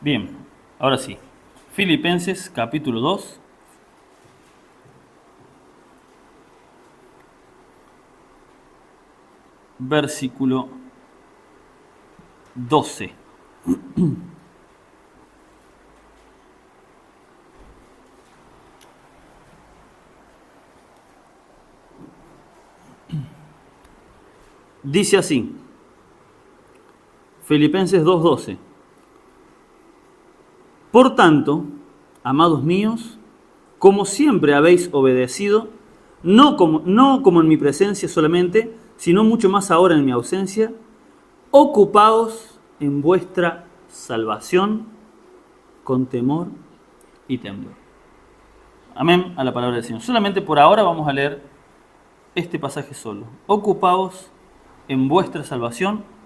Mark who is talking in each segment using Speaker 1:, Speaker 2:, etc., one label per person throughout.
Speaker 1: Bien, ahora sí. Filipenses capítulo 2, versículo 12. Dice así, Filipenses 2:12. Por tanto, amados míos, como siempre habéis obedecido, no como en mi presencia solamente, sino mucho más ahora en mi ausencia, ocupaos en vuestra salvación con temor y temblor. Amén a la palabra del Señor. Solamente por ahora vamos a leer este pasaje solo. Ocupaos en vuestra salvación.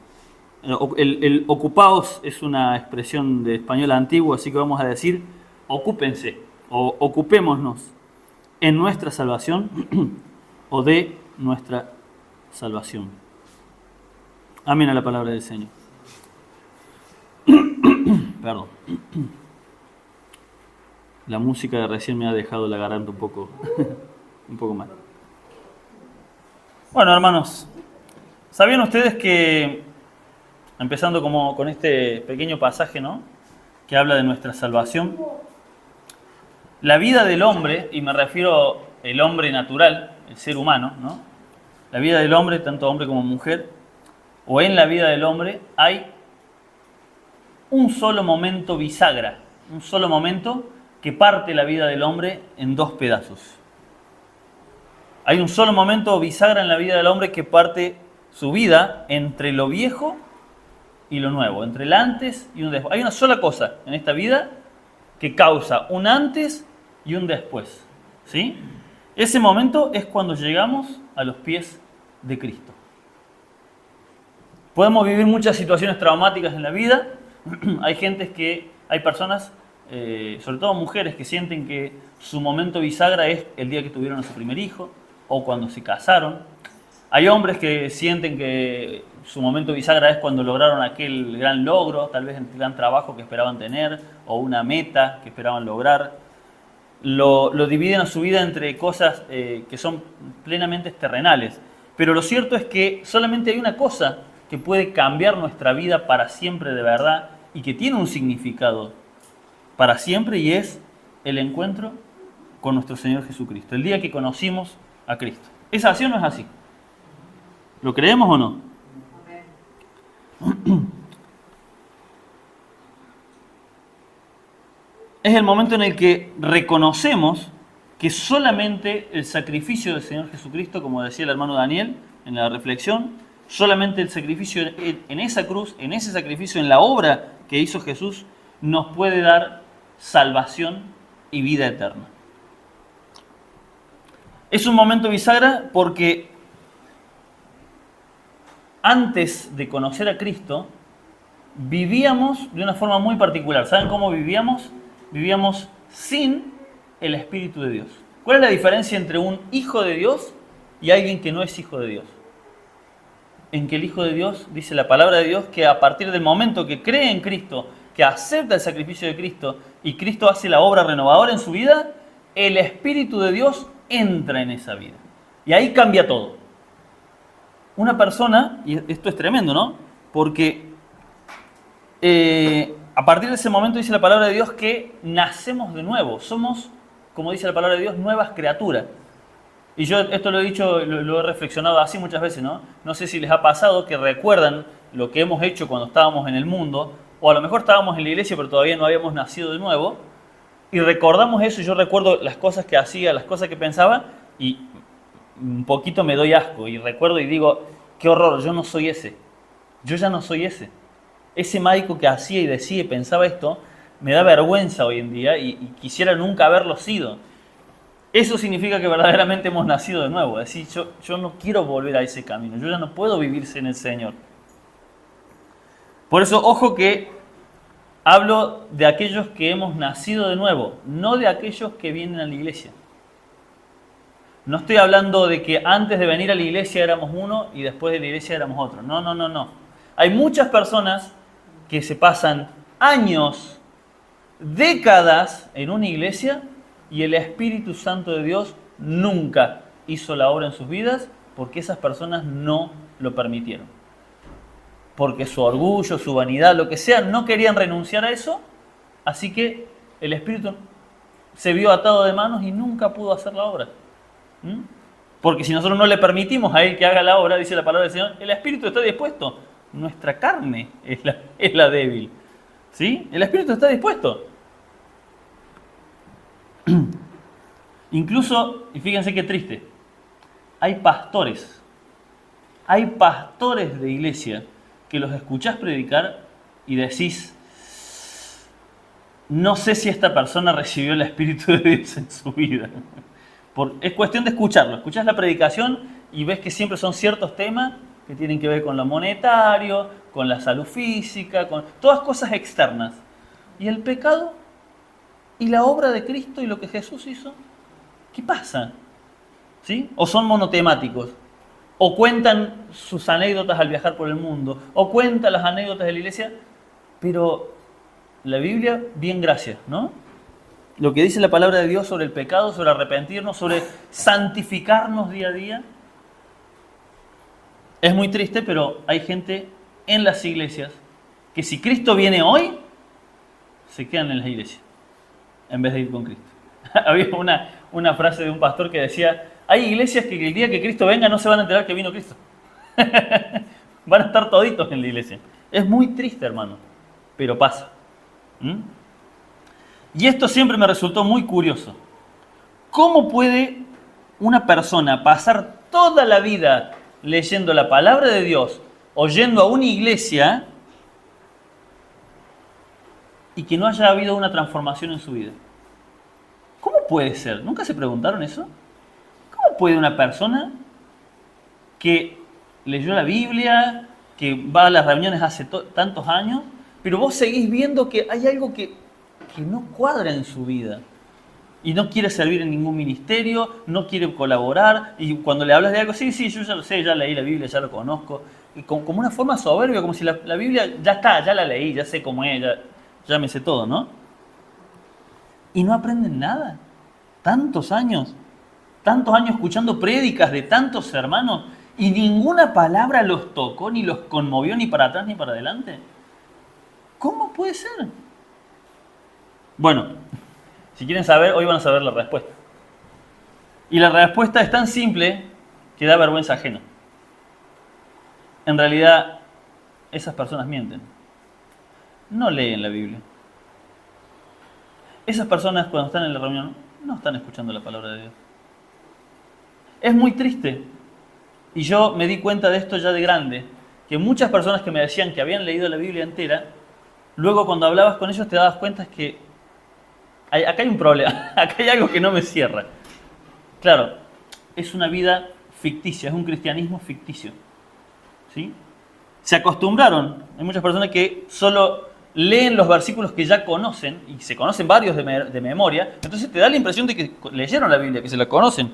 Speaker 1: El ocupaos es una expresión de español antiguo, así que vamos a decir ocúpense o ocupémonos en nuestra salvación o de nuestra salvación. Amén a la palabra del Señor. Perdón. La música de recién me ha dejado la garganta un poco mal. Bueno, hermanos, ¿sabían ustedes que, empezando como con este pequeño pasaje, ¿no?, que habla de nuestra salvación, la vida del hombre, y me refiero al hombre natural, el ser humano, ¿no?, la vida del hombre, tanto hombre como mujer, o en la vida del hombre hay un solo momento bisagra, un solo momento que parte la vida del hombre en dos pedazos. Hay un solo momento bisagra en la vida del hombre que parte su vida entre lo viejo y lo nuevo, entre el antes y un después. Hay una sola cosa en esta vida que causa un antes y un después, ¿sí? Ese momento es cuando llegamos a los pies de Cristo. Podemos vivir muchas situaciones traumáticas en la vida. Hay personas, sobre todo mujeres, que sienten que su momento bisagra es el día que tuvieron a su primer hijo o cuando se casaron. Hay hombres que sienten que su momento bisagra es cuando lograron aquel gran logro, tal vez el gran trabajo que esperaban tener o una meta que esperaban lograr. Lo dividen a su vida entre cosas que son plenamente terrenales. Pero lo cierto es que solamente hay una cosa que puede cambiar nuestra vida para siempre de verdad y que tiene un significado para siempre, y es el encuentro con nuestro Señor Jesucristo, el día que conocimos a Cristo. ¿Es así o no es así? ¿Lo creemos o no? Es el momento en el que reconocemos que solamente el sacrificio del Señor Jesucristo, como decía el hermano Daniel en la reflexión, solamente el sacrificio en esa cruz, en ese sacrificio, en la obra que hizo Jesús, nos puede dar salvación y vida eterna. Es un momento bisagra porque antes de conocer a Cristo, vivíamos de una forma muy particular. ¿Saben cómo vivíamos? Vivíamos sin el Espíritu de Dios. ¿Cuál es la diferencia entre un hijo de Dios y alguien que no es hijo de Dios? En que el Hijo de Dios, dice la palabra de Dios, que a partir del momento que cree en Cristo, que acepta el sacrificio de Cristo y Cristo hace la obra renovadora en su vida, el Espíritu de Dios entra en esa vida. Y ahí cambia todo. Una persona, y esto es tremendo, ¿no? Porque a partir de ese momento dice la palabra de Dios que nacemos de nuevo. Somos, como dice la palabra de Dios, nuevas criaturas. Y yo esto lo he dicho, lo he reflexionado así muchas veces, ¿no? No sé si les ha pasado que recuerdan lo que hemos hecho cuando estábamos en el mundo, o a lo mejor estábamos en la iglesia pero todavía no habíamos nacido de nuevo, y recordamos eso, y yo recuerdo las cosas que hacía, las cosas que pensaba, y un poquito me doy asco, y recuerdo y digo, qué horror, yo no soy ese. Yo ya no soy ese. Ese Maico que hacía y decía y pensaba esto, me da vergüenza hoy en día y quisiera nunca haberlo sido. Eso significa que verdaderamente hemos nacido de nuevo. Es decir, yo no quiero volver a ese camino. Yo ya no puedo vivir sin el Señor. Por eso, ojo que hablo de aquellos que hemos nacido de nuevo, no de aquellos que vienen a la iglesia. No estoy hablando de que antes de venir a la iglesia éramos uno y después de la iglesia éramos otro. No. Hay muchas personas que se pasan años décadas en una iglesia y el Espíritu Santo de Dios nunca hizo la obra en sus vidas porque esas personas no lo permitieron. Porque su orgullo, su vanidad, lo que sea, no querían renunciar a eso, así que el Espíritu se vio atado de manos y nunca pudo hacer la obra. Porque si nosotros no le permitimos a Él que haga la obra, dice la palabra del Señor, el Espíritu está dispuesto, nuestra carne es la débil. ¿Sí? El Espíritu está dispuesto. Incluso, y fíjense qué triste, hay pastores de iglesia que los escuchás predicar y decís, no sé si esta persona recibió el Espíritu de Dios en su vida. Es cuestión de escucharlo. Escuchás la predicación y ves que siempre son ciertos temas que tienen que ver con lo monetario, con la salud física, con todas cosas externas. ¿Y el pecado? ¿Y la obra de Cristo y lo que Jesús hizo? ¿Qué pasa? ¿Sí? ¿O son monotemáticos? ¿O cuentan sus anécdotas al viajar por el mundo? ¿O cuentan las anécdotas de la iglesia? Pero la Biblia, bien gracias, ¿no? Lo que dice la palabra de Dios sobre el pecado, sobre arrepentirnos, sobre santificarnos día a día. Es muy triste, pero hay gente en las iglesias que si Cristo viene hoy, se quedan en las iglesias, en vez de ir con Cristo. Había una frase de un pastor que decía, hay iglesias que el día que Cristo venga no se van a enterar que vino Cristo. Van a estar toditos en la iglesia. Es muy triste, hermano, pero pasa. Y esto siempre me resultó muy curioso. ¿Cómo puede una persona pasar toda la vida leyendo la palabra de Dios, oyendo a una iglesia, y que no haya habido una transformación en su vida? ¿Cómo puede ser? ¿Nunca se preguntaron eso? ¿Cómo puede una persona que leyó la Biblia, que va a las reuniones hace tantos años, pero vos seguís viendo que hay algo que no cuadra en su vida? Y no quiere servir en ningún ministerio, no quiere colaborar, y cuando le hablas de algo, sí, yo ya lo sé, ya leí la Biblia, ya lo conozco, y como una forma soberbia, como si la Biblia ya está, ya la leí, ya sé cómo es, ya me sé todo, ¿no? Y no aprenden nada. Tantos años escuchando prédicas de tantos hermanos, y ninguna palabra los tocó, ni los conmovió, ni para atrás, ni para adelante. ¿Cómo puede ser? Bueno, si quieren saber, hoy van a saber la respuesta. Y la respuesta es tan simple que da vergüenza ajena. En realidad, esas personas mienten. No leen la Biblia. Esas personas, cuando están en la reunión, no están escuchando la palabra de Dios. Es muy triste. Y yo me di cuenta de esto ya de grande, que muchas personas que me decían que habían leído la Biblia entera, luego cuando hablabas con ellos te dabas cuenta que acá hay un problema, acá hay algo que no me cierra. Claro, es una vida ficticia, es un cristianismo ficticio. ¿Sí? Se acostumbraron, hay muchas personas que solo leen los versículos que ya conocen, y se conocen varios de memoria, entonces te da la impresión de que leyeron la Biblia, que se la conocen.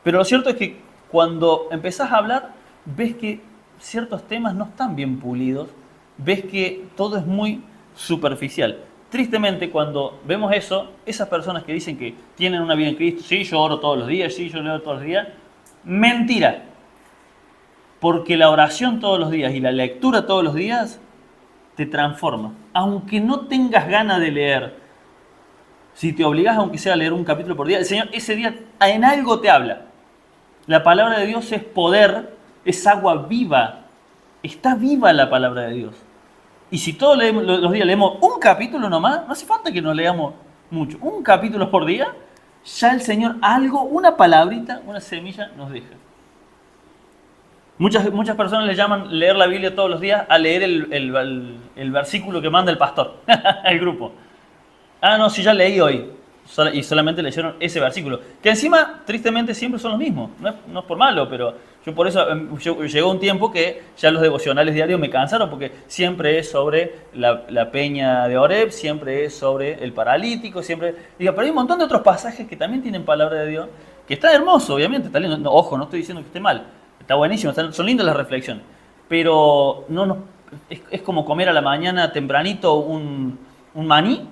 Speaker 1: Pero lo cierto es que cuando empezás a hablar, ves que ciertos temas no están bien pulidos, ves que todo es muy superficial. Tristemente, cuando vemos eso, esas personas que dicen que tienen una vida en Cristo, sí, yo oro todos los días, sí, yo leo todos los días, mentira. Porque la oración todos los días y la lectura todos los días te transforma. Aunque no tengas ganas de leer, si te obligás aunque sea a leer un capítulo por día, el Señor ese día en algo te habla. La palabra de Dios es poder, es agua viva. Está viva la palabra de Dios. Y si todos los días leemos un capítulo nomás, no hace falta que nos leamos mucho. Un capítulo por día, ya el Señor algo, una palabrita, una semilla nos deja. Muchas personas le llaman leer la Biblia todos los días a leer el versículo que manda el pastor, el grupo. Ah, no, si ya leí hoy. Y solamente leyeron ese versículo. Que encima, tristemente, siempre son los mismos. No es por malo, pero yo por eso llegó un tiempo que ya los devocionales diarios me cansaron, porque siempre es sobre la peña de Horeb, siempre es sobre el paralítico, pero hay un montón de otros pasajes que también tienen palabra de Dios, que está hermoso, obviamente, está lindo. No, ojo, no estoy diciendo que esté mal. Está buenísimo, son lindas las reflexiones. Pero es como comer a la mañana tempranito un maní,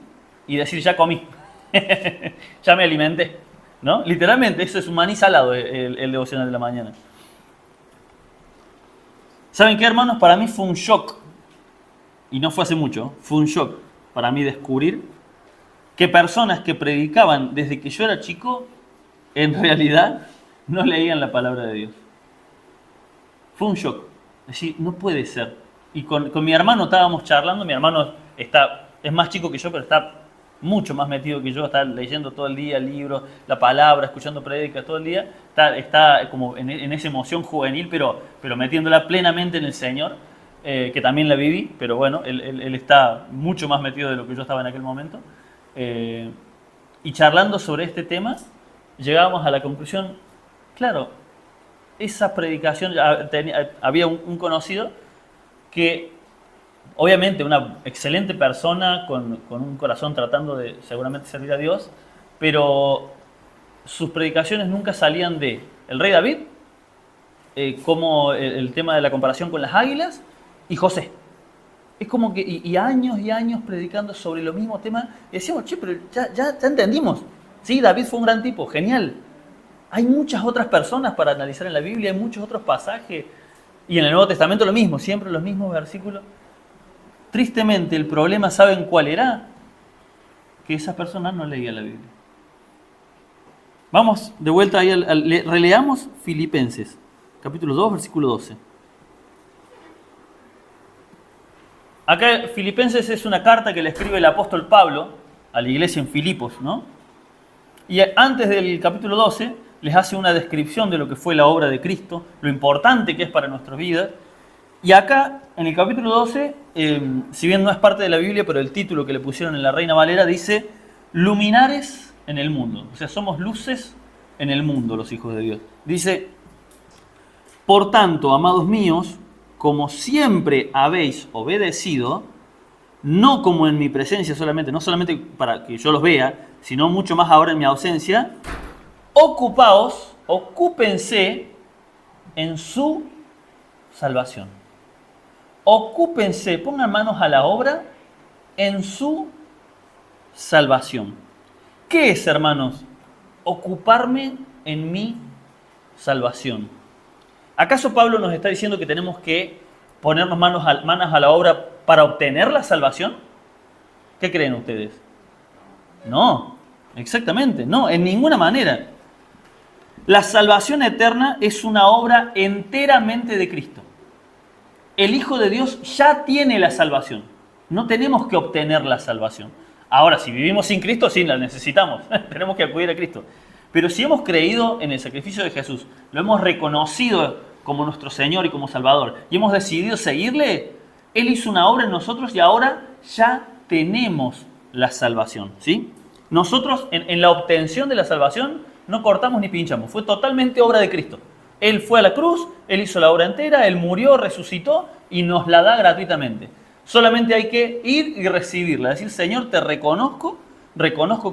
Speaker 1: y decir, ya comí, ya me alimenté, ¿no? Literalmente, eso es un maní salado, el devocional de la mañana. ¿Saben qué, hermanos? Para mí fue un shock, y no fue hace mucho, fue un shock para mí descubrir que personas que predicaban desde que yo era chico, en realidad no leían la palabra de Dios. Fue un shock. Es decir, no puede ser. Y con mi hermano estábamos charlando, mi hermano es más chico que yo, pero está mucho más metido que yo, está leyendo todo el día libros, la palabra, escuchando prédicas todo el día, está como en esa emoción juvenil, pero metiéndola plenamente en el Señor, que también la viví, pero bueno, él está mucho más metido de lo que yo estaba en aquel momento. Y charlando sobre este tema, llegábamos a la conclusión, claro, esa predicación, había un conocido que obviamente una excelente persona con un corazón tratando de seguramente servir a Dios, pero sus predicaciones nunca salían de el rey David, como el tema de la comparación con las águilas, y José. Es como que, y años y años predicando sobre lo mismo tema, y decíamos, che, pero ya entendimos. Sí, David fue un gran tipo, genial. Hay muchas otras personas para analizar en la Biblia, hay muchos otros pasajes, y en el Nuevo Testamento lo mismo, siempre los mismos versículos. Tristemente, el problema, ¿saben cuál era? Que esas personas no leían la Biblia. Vamos de vuelta ahí, releamos Filipenses, capítulo 2, versículo 12. Acá Filipenses es una carta que le escribe el apóstol Pablo a la iglesia en Filipos, ¿no? Y antes del capítulo 12 les hace una descripción de lo que fue la obra de Cristo, lo importante que es para nuestras vidas. Y acá, en el capítulo 12, si bien no es parte de la Biblia, pero el título que le pusieron en la Reina Valera dice, luminares en el mundo. O sea, somos luces en el mundo, los hijos de Dios. Dice, por tanto, amados míos, como siempre habéis obedecido, no como en mi presencia solamente, no solamente para que yo los vea, sino mucho más ahora en mi ausencia, ocúpense en su salvación. Ocúpense, pongan manos a la obra en su salvación. ¿Qué es, hermanos? Ocuparme en mi salvación. ¿Acaso Pablo nos está diciendo que tenemos que ponernos manos a la obra para obtener la salvación? ¿Qué creen ustedes? No, exactamente, no, en ninguna manera. La salvación eterna es una obra enteramente de Cristo. El Hijo de Dios ya tiene la salvación. No tenemos que obtener la salvación. Ahora, si vivimos sin Cristo, sí la necesitamos. Tenemos que acudir a Cristo. Pero si hemos creído en el sacrificio de Jesús, lo hemos reconocido como nuestro Señor y como Salvador, y hemos decidido seguirle, Él hizo una obra en nosotros y ahora ya tenemos la salvación, ¿sí? Nosotros en la obtención de la salvación no cortamos ni pinchamos, fue totalmente obra de Cristo. Él fue a la cruz, Él hizo la obra entera, Él murió, resucitó y nos la da gratuitamente. Solamente hay que ir y recibirla, decir, Señor, te reconozco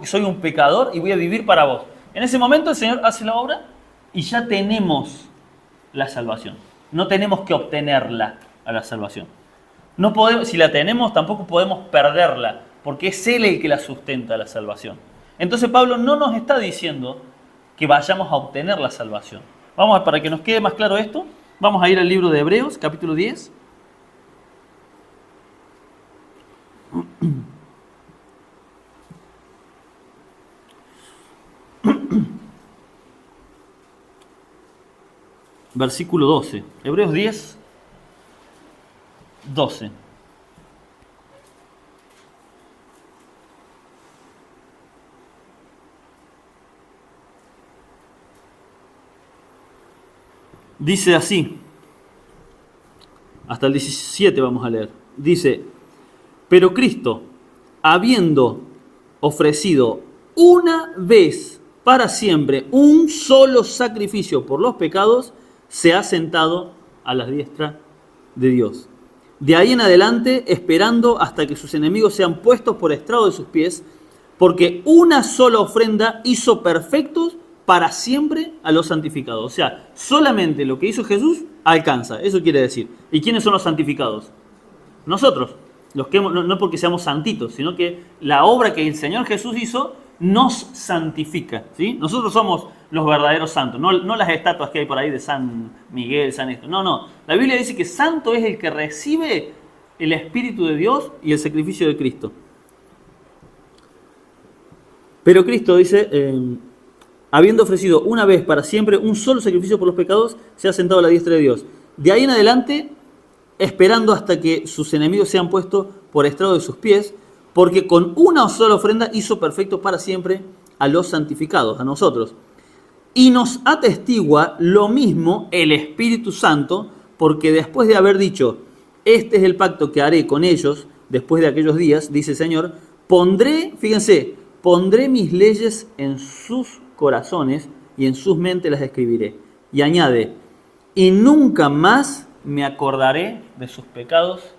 Speaker 1: que soy un pecador y voy a vivir para vos. En ese momento el Señor hace la obra y ya tenemos la salvación. No tenemos que obtenerla a la salvación. No podemos, si la tenemos, tampoco podemos perderla, porque es Él el que la sustenta, la salvación. Entonces Pablo no nos está diciendo que vayamos a obtener la salvación. Vamos, para que nos quede más claro esto, vamos a ir al libro de Hebreos, capítulo 10. Versículo 12. Hebreos 10, 12. Dice así, hasta el 17 vamos a leer. Dice, pero Cristo, habiendo ofrecido una vez para siempre un solo sacrificio por los pecados, se ha sentado a la diestra de Dios. De ahí en adelante, esperando hasta que sus enemigos sean puestos por estrado de sus pies, porque una sola ofrenda hizo perfectos para siempre a los santificados. O sea, solamente lo que hizo Jesús alcanza. Eso quiere decir. ¿Y quiénes son los santificados? Nosotros. no porque seamos santitos, sino que la obra que el Señor Jesús hizo nos santifica, ¿sí? Nosotros somos los verdaderos santos, no las estatuas que hay por ahí de San Miguel, San esto. No. La Biblia dice que santo es el que recibe el Espíritu de Dios y el sacrificio de Cristo. Pero Cristo dice, habiendo ofrecido una vez para siempre un solo sacrificio por los pecados, se ha sentado a la diestra de Dios. De ahí en adelante, esperando hasta que sus enemigos sean puestos por estrado de sus pies, porque con una sola ofrenda hizo perfecto para siempre a los santificados, a nosotros. Y nos atestigua lo mismo el Espíritu Santo, porque después de haber dicho, este es el pacto que haré con ellos después de aquellos días, dice el Señor, pondré mis leyes en sus corazones y en sus mentes las escribiré. Y añade, y nunca más me acordaré de sus pecados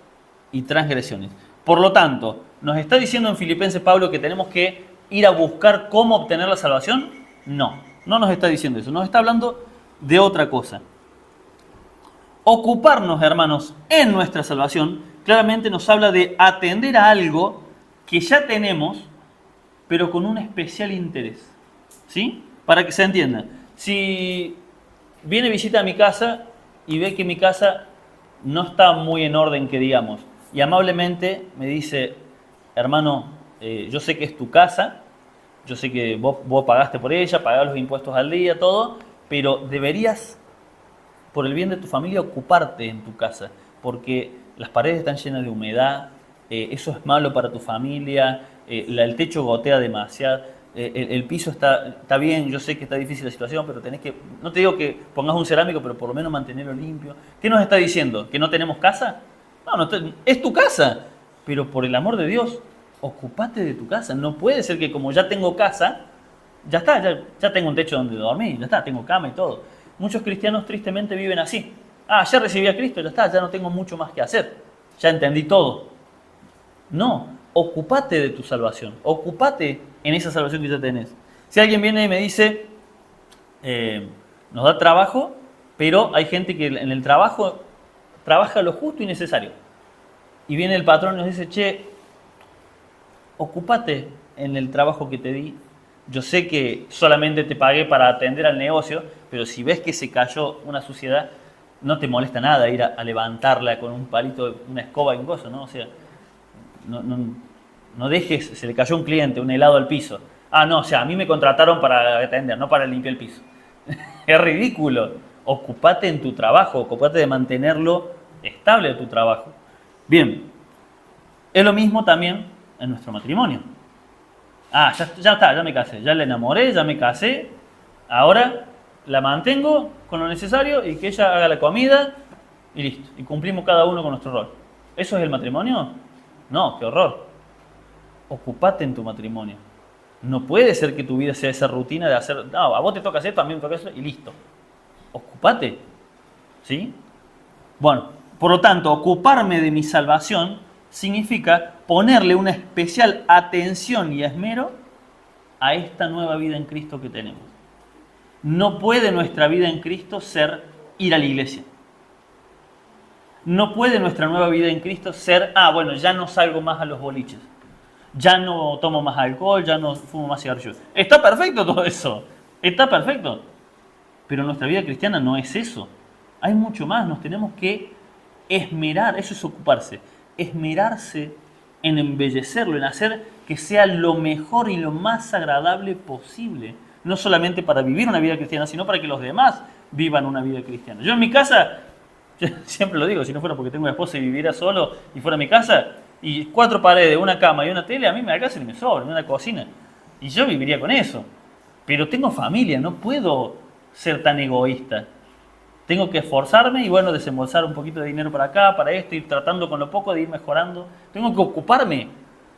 Speaker 1: y transgresiones. Por lo tanto, ¿nos está diciendo en Filipenses Pablo que tenemos que ir a buscar cómo obtener la salvación? No nos está diciendo eso, nos está hablando de otra cosa. Ocuparnos, hermanos, en nuestra salvación, claramente nos habla de atender a algo que ya tenemos, pero con un especial interés. ¿Sí? Para que se entienda. Si viene visita a mi casa y ve que mi casa no está muy en orden, que digamos, y amablemente me dice, hermano, yo sé que es tu casa, yo sé que vos pagaste por ella, pagás los impuestos al día, todo, pero deberías, por el bien de tu familia, ocuparte en tu casa, porque las paredes están llenas de humedad, eso es malo para tu familia, el techo gotea demasiado, el piso está bien, yo sé que está difícil la situación, pero tenés que, no te digo que pongas un cerámico, pero por lo menos mantenerlo limpio. ¿Qué nos está diciendo? ¿Que no tenemos casa? No, es tu casa, pero por el amor de Dios, ocupate de tu casa. No puede ser que como ya tengo casa, ya está, ya tengo un techo donde dormir, ya está, tengo cama y todo. Muchos cristianos tristemente viven así. Ya recibí a Cristo, ya está, ya no tengo mucho más que hacer. Ya entendí todo. No, ocupate de tu salvación. Ocupate en esa salvación que ya tenés. Si alguien viene y me dice, nos da trabajo, pero hay gente que en el trabajo trabaja lo justo y necesario. Y viene el patrón y nos dice, che, ocupate en el trabajo que te di. Yo sé que solamente te pagué para atender al negocio, pero si ves que se cayó una suciedad, no te molesta nada ir a levantarla con un palito, una escoba y un coso, ¿no? O sea, no dejes, se le cayó un cliente, un helado al piso. No, o sea, a mí me contrataron para atender, no para limpiar el piso. Es ridículo. Ocupate en tu trabajo, ocupate de mantenerlo estable tu trabajo. Bien, es lo mismo también en nuestro matrimonio. Ya está, ya me casé, ya la enamoré, ya me casé, ahora la mantengo con lo necesario y que ella haga la comida y listo. Y cumplimos cada uno con nuestro rol. ¿Eso es el matrimonio? No, qué horror. Ocupate en tu matrimonio. No puede ser que tu vida sea esa rutina de hacer, a vos te toca hacer, también me toca eso y listo. Ocupate. ¿Sí? Bueno, por lo tanto, ocuparme de mi salvación significa ponerle una especial atención y esmero a esta nueva vida en Cristo que tenemos. No puede nuestra vida en Cristo ser ir a la iglesia. No puede nuestra nueva vida en Cristo ser, bueno, ya no salgo más a los boliches, ya no tomo más alcohol, ya no fumo más cigarrillos. Está perfecto todo eso, está perfecto. Pero nuestra vida cristiana no es eso. Hay mucho más, nos tenemos que esmerar, eso es ocuparse, esmerarse en embellecerlo, en hacer que sea lo mejor y lo más agradable posible. No solamente para vivir una vida cristiana, sino para que los demás vivan una vida cristiana. Yo en mi casa, yo siempre lo digo, si no fuera porque tengo una esposa y viviera solo y fuera mi casa, y 4 paredes, una cama y una tele, a mí me alcanza y me sobra, una cocina. Y yo viviría con eso. Pero tengo familia, no puedo ser tan egoísta. Tengo que esforzarme y desembolsar un poquito de dinero para acá, para esto, ir tratando con lo poco de ir mejorando. Tengo que ocuparme.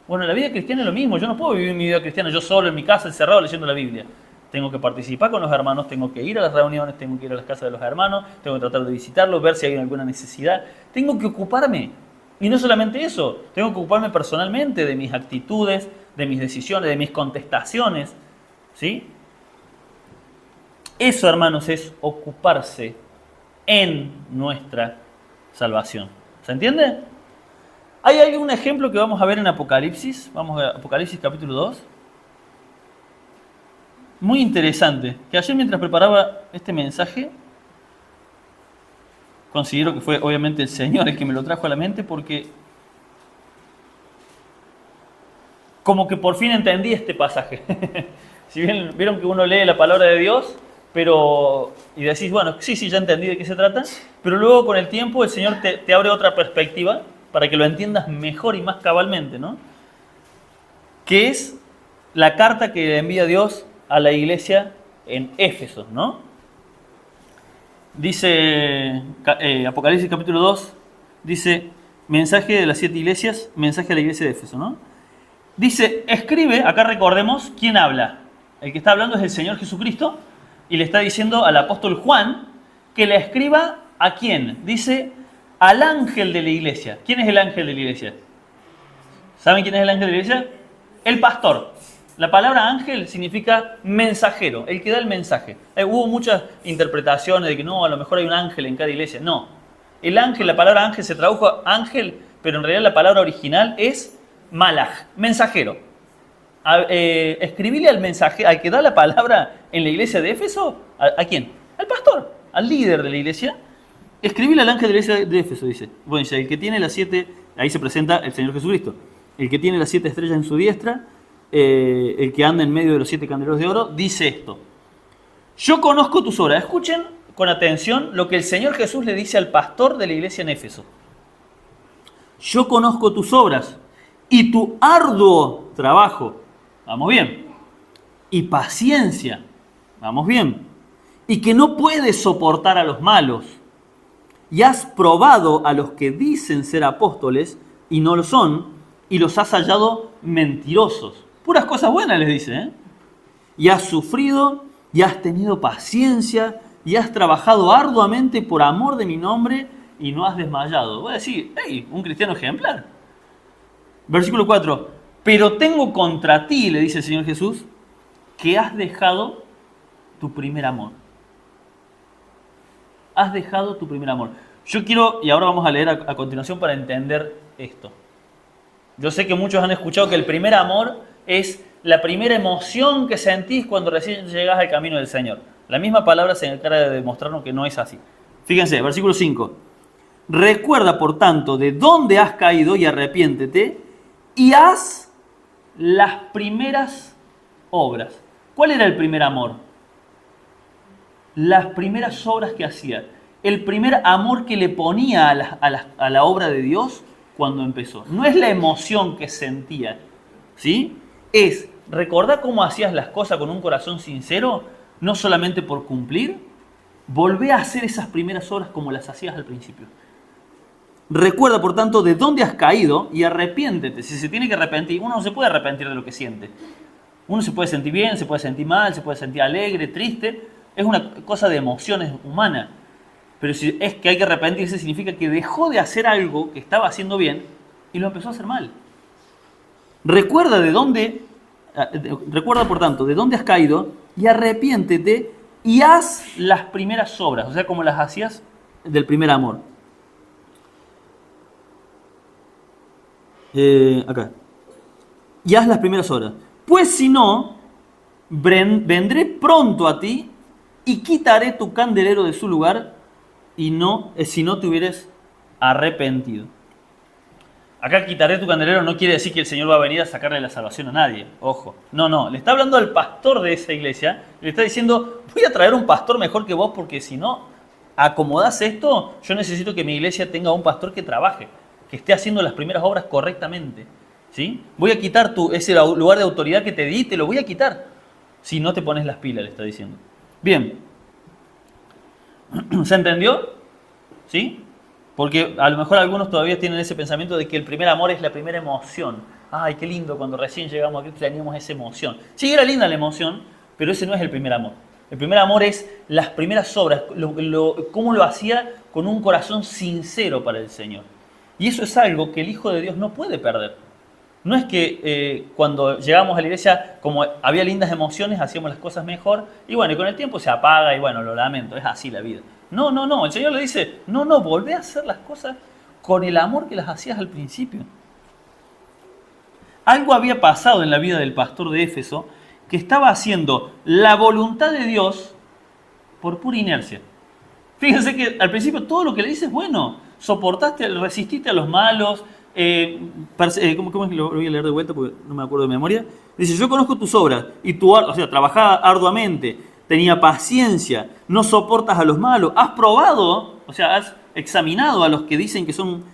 Speaker 1: La vida cristiana es lo mismo. Yo no puedo vivir mi vida cristiana yo solo en mi casa, encerrado, leyendo la Biblia. Tengo que participar con los hermanos, tengo que ir a las reuniones, tengo que ir a las casas de los hermanos, tengo que tratar de visitarlos, ver si hay alguna necesidad. Tengo que ocuparme. Y no solamente eso, tengo que ocuparme personalmente de mis actitudes, de mis decisiones, de mis contestaciones. ¿Sí? Eso, hermanos, es ocuparse en nuestra salvación. ¿Se entiende? ¿Hay algún ejemplo que vamos a ver en Apocalipsis? Vamos a Apocalipsis capítulo 2. Muy interesante, que ayer mientras preparaba este mensaje, considero que fue obviamente el Señor el que me lo trajo a la mente, porque como que por fin entendí este pasaje. Si bien vieron que uno lee la palabra de Dios, y decís, bueno, sí, ya entendí de qué se trata, pero luego con el tiempo el Señor te abre otra perspectiva para que lo entiendas mejor y más cabalmente, ¿no? Que es la carta que le envía Dios a la iglesia en Éfeso, ¿no? Dice Apocalipsis capítulo 2, dice, mensaje de las 7 iglesias, mensaje a la iglesia de Éfeso, ¿no? Dice, escribe, acá recordemos, ¿quién habla? El que está hablando es el Señor Jesucristo, y le está diciendo al apóstol Juan que le escriba ¿a quién? Dice, al ángel de la iglesia. ¿Quién es el ángel de la iglesia? ¿Saben quién es el ángel de la iglesia? El pastor. La palabra ángel significa mensajero, el que da el mensaje. Hubo muchas interpretaciones de que no, a lo mejor hay un ángel en cada iglesia. No. El ángel, la palabra ángel se tradujo ángel, pero en realidad la palabra original es malaj, mensajero. Escribirle al mensaje, al que da la palabra en la iglesia de Éfeso, ¿a quién? Al pastor, al líder de la iglesia. Escribirle al ángel de la iglesia de Éfeso, dice. Bueno, dice, el que tiene las 7, ahí se presenta el Señor Jesucristo. El que tiene las 7 estrellas en su diestra, el que anda en medio de los 7 candeleros de oro, dice esto. Yo conozco tus obras. Escuchen con atención lo que el Señor Jesús le dice al pastor de la iglesia en Éfeso. Yo conozco tus obras y tu arduo trabajo. Vamos bien. Y paciencia. Vamos bien. Y que no puedes soportar a los malos. Y has probado a los que dicen ser apóstoles y no lo son, y los has hallado mentirosos. Puras cosas buenas les dice, ¿eh? Y has sufrido, y has tenido paciencia, y has trabajado arduamente por amor de mi nombre, y no has desmayado. Voy a decir, hey, un cristiano ejemplar. Versículo 4. Pero tengo contra ti, le dice el Señor Jesús, que has dejado tu primer amor. Has dejado tu primer amor. Yo quiero, y ahora vamos a leer a continuación para entender esto. Yo sé que muchos han escuchado que el primer amor es la primera emoción que sentís cuando recién llegás al camino del Señor. La misma palabra se encarga de demostrarnos que no es así. Fíjense, versículo 5. Recuerda, por tanto, de dónde has caído y arrepiéntete y haz las primeras obras. ¿Cuál era el primer amor? Las primeras obras que hacía. El primer amor que le ponía a la obra de Dios cuando empezó. No es la emoción que sentía, ¿sí? Es recordar cómo hacías las cosas con un corazón sincero, no solamente por cumplir. Volvé a hacer esas primeras obras como las hacías al principio. Recuerda, por tanto, de dónde has caído y arrepiéntete. Si se tiene que arrepentir, uno no se puede arrepentir de lo que siente. Uno se puede sentir bien, se puede sentir mal, se puede sentir alegre, triste. Es una cosa de emociones humanas. Pero si es que hay que arrepentirse, significa que dejó de hacer algo que estaba haciendo bien y lo empezó a hacer mal. Recuerda, por tanto, de dónde has caído y arrepiéntete y haz las primeras obras, o sea, como las hacías del primer amor. Acá. Y haz las primeras obras. Pues si no, vendré pronto a ti y quitaré tu candelero de su lugar y si no te hubieras arrepentido. Acá quitaré tu candelero no quiere decir que el Señor va a venir a sacarle la salvación a nadie. Ojo. No. Le está hablando al pastor de esa iglesia. Le está diciendo, voy a traer un pastor mejor que vos porque si no acomodás esto, yo necesito que mi iglesia tenga un pastor que trabaje, que esté haciendo las primeras obras correctamente. ¿Sí? Voy a quitar ese lugar de autoridad que te di, te lo voy a quitar. Si no te pones las pilas, le está diciendo. Bien. ¿Se entendió? ¿Sí? Porque a lo mejor algunos todavía tienen ese pensamiento de que el primer amor es la primera emoción. Ay, qué lindo, cuando recién llegamos aquí teníamos esa emoción. Sí, era linda la emoción, pero ese no es el primer amor. El primer amor es las primeras obras, cómo lo hacía con un corazón sincero para el Señor. Y eso es algo que el Hijo de Dios no puede perder. No es que cuando llegamos a la iglesia, como había lindas emociones, hacíamos las cosas mejor, y bueno, y con el tiempo se apaga, y bueno, lo lamento, es así la vida. No, el Señor le dice, no, volvé a hacer las cosas con el amor que las hacías al principio. Algo había pasado en la vida del pastor de Éfeso que estaba haciendo la voluntad de Dios por pura inercia. Fíjense que al principio todo lo que le dice es bueno. Soportaste, resististe a los malos. ¿Cómo es que lo voy a leer de vuelta porque no me acuerdo de memoria? Dice, yo conozco tus obras y trabajaba arduamente, tenía paciencia, no soportas a los malos, has probado, has examinado a los que dicen que son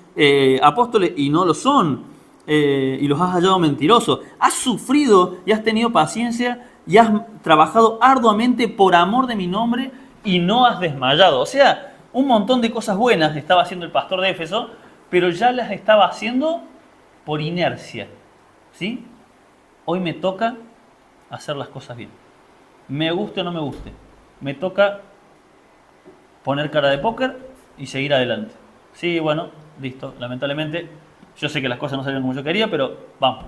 Speaker 1: apóstoles y no lo son, y los has hallado mentirosos. Has sufrido y has tenido paciencia y has trabajado arduamente por amor de mi nombre y no has desmayado. O sea, un montón de cosas buenas estaba haciendo el pastor de Éfeso, pero ya las estaba haciendo por inercia. ¿Sí? Hoy me toca hacer las cosas bien. Me guste o no me guste. Me toca poner cara de póker y seguir adelante. Sí, bueno, listo. Lamentablemente, yo sé que las cosas no salieron como yo quería, pero vamos.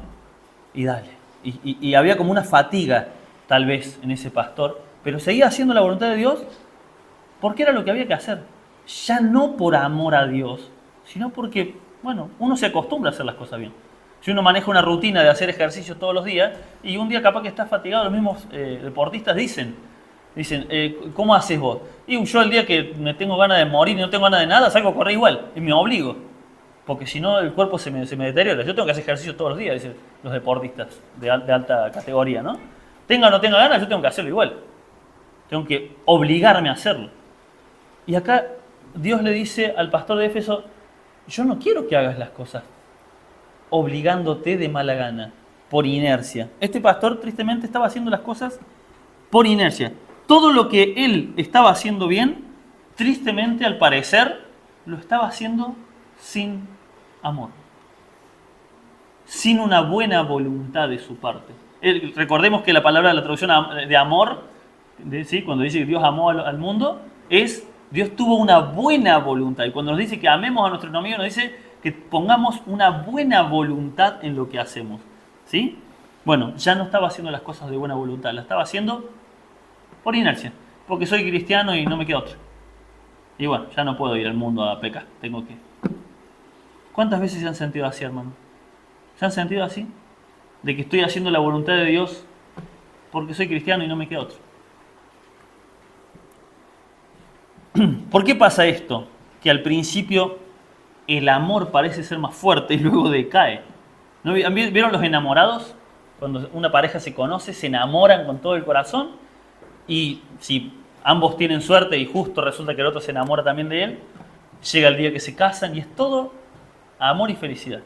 Speaker 1: Y dale. Y había como una fatiga, tal vez, en ese pastor, pero seguía haciendo la voluntad de Dios porque era lo que había que hacer. Ya no por amor a Dios, sino porque, bueno, uno se acostumbra a hacer las cosas bien. Si uno maneja una rutina de hacer ejercicio todos los días y un día capaz que está fatigado, los mismos deportistas dicen, ¿cómo haces vos? Y yo el día que me tengo ganas de morir y no tengo ganas de nada, salgo a correr igual y me obligo. Porque si no el cuerpo se me deteriora. Yo tengo que hacer ejercicio todos los días, dicen los deportistas de alta categoría, ¿no? Tenga o no tenga ganas, yo tengo que hacerlo igual. Tengo que obligarme a hacerlo. Y acá Dios le dice al pastor de Éfeso, yo no quiero que hagas las cosas obligándote de mala gana, por inercia. Este pastor tristemente estaba haciendo las cosas por inercia. Todo lo que él estaba haciendo bien, tristemente al parecer, lo estaba haciendo sin amor. Sin una buena voluntad de su parte. Recordemos que la palabra de la traducción de amor, ¿sí? Cuando dice que Dios amó al mundo, es Dios tuvo una buena voluntad. Y cuando nos dice que amemos a nuestro enemigo, nos dice que pongamos una buena voluntad en lo que hacemos. ¿Sí? Bueno, ya no estaba haciendo las cosas de buena voluntad, las estaba haciendo por inercia. Porque soy cristiano y no me queda otra. Y bueno, ya no puedo ir al mundo a pecar. Tengo que... ¿Cuántas veces se han sentido así, hermano? ¿Se han sentido así? De que estoy haciendo la voluntad de Dios porque soy cristiano y no me queda otra. ¿Por qué pasa esto? Que al principio el amor parece ser más fuerte y luego decae. ¿No? ¿Vieron los enamorados? Cuando una pareja se conoce, se enamoran con todo el corazón y si ambos tienen suerte y justo resulta que el otro se enamora también de él, llega el día que se casan y es todo amor y felicidad.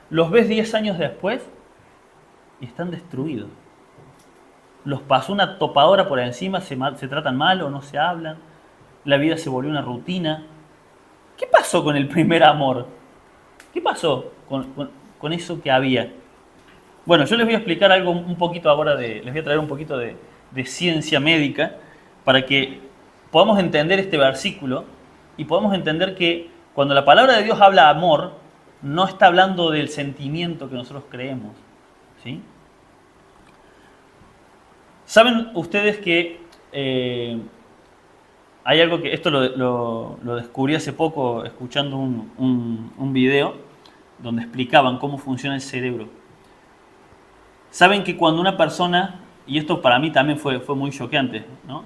Speaker 1: Los ves 10 años después y están destruidos. Los pasó una topadora por encima, se tratan mal o no se hablan. La vida se volvió una rutina. ¿Qué pasó con el primer amor? ¿Qué pasó con eso que había? Bueno, yo les voy a explicar algo un poquito ahora, les voy a traer un poquito de ciencia médica para que podamos entender este versículo y podamos entender que cuando la palabra de Dios habla amor, no está hablando del sentimiento que nosotros creemos. ¿Sí? ¿Saben ustedes que hay algo que, esto lo descubrí hace poco escuchando un video donde explicaban cómo funciona el cerebro? Saben que cuando una persona, y esto para mí también fue muy choqueante, ¿no?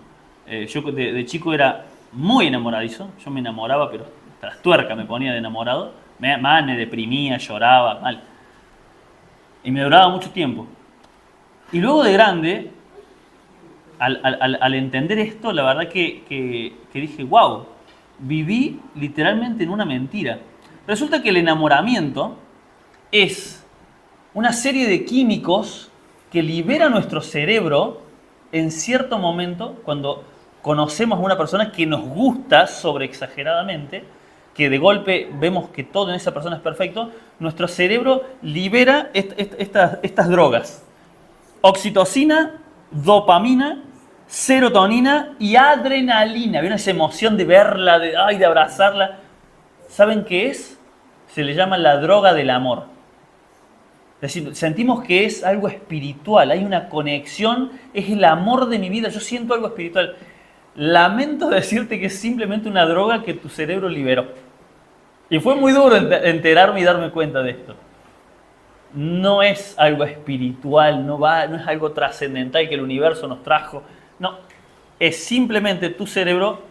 Speaker 1: Yo de chico era muy enamoradizo, yo me enamoraba, pero tras tuerca me ponía de enamorado, me deprimía, lloraba, mal. Y me duraba mucho tiempo. Y luego de grande, al entender esto, la verdad que dije, wow, viví literalmente en una mentira. Resulta que el enamoramiento es una serie de químicos que libera nuestro cerebro en cierto momento, cuando conocemos a una persona que nos gusta sobreexageradamente, que de golpe vemos que todo en esa persona es perfecto, nuestro cerebro libera estas drogas. Oxitocina, dopamina, serotonina y adrenalina. ¿Vieron esa emoción de verla, de abrazarla? ¿Saben qué es? Se le llama la droga del amor. Es decir, sentimos que es algo espiritual, hay una conexión, es el amor de mi vida, yo siento algo espiritual. Lamento decirte que es simplemente una droga que tu cerebro liberó. Y fue muy duro enterarme y darme cuenta de esto. No es algo espiritual, no es algo trascendental que el universo nos trajo. No, es simplemente tu cerebro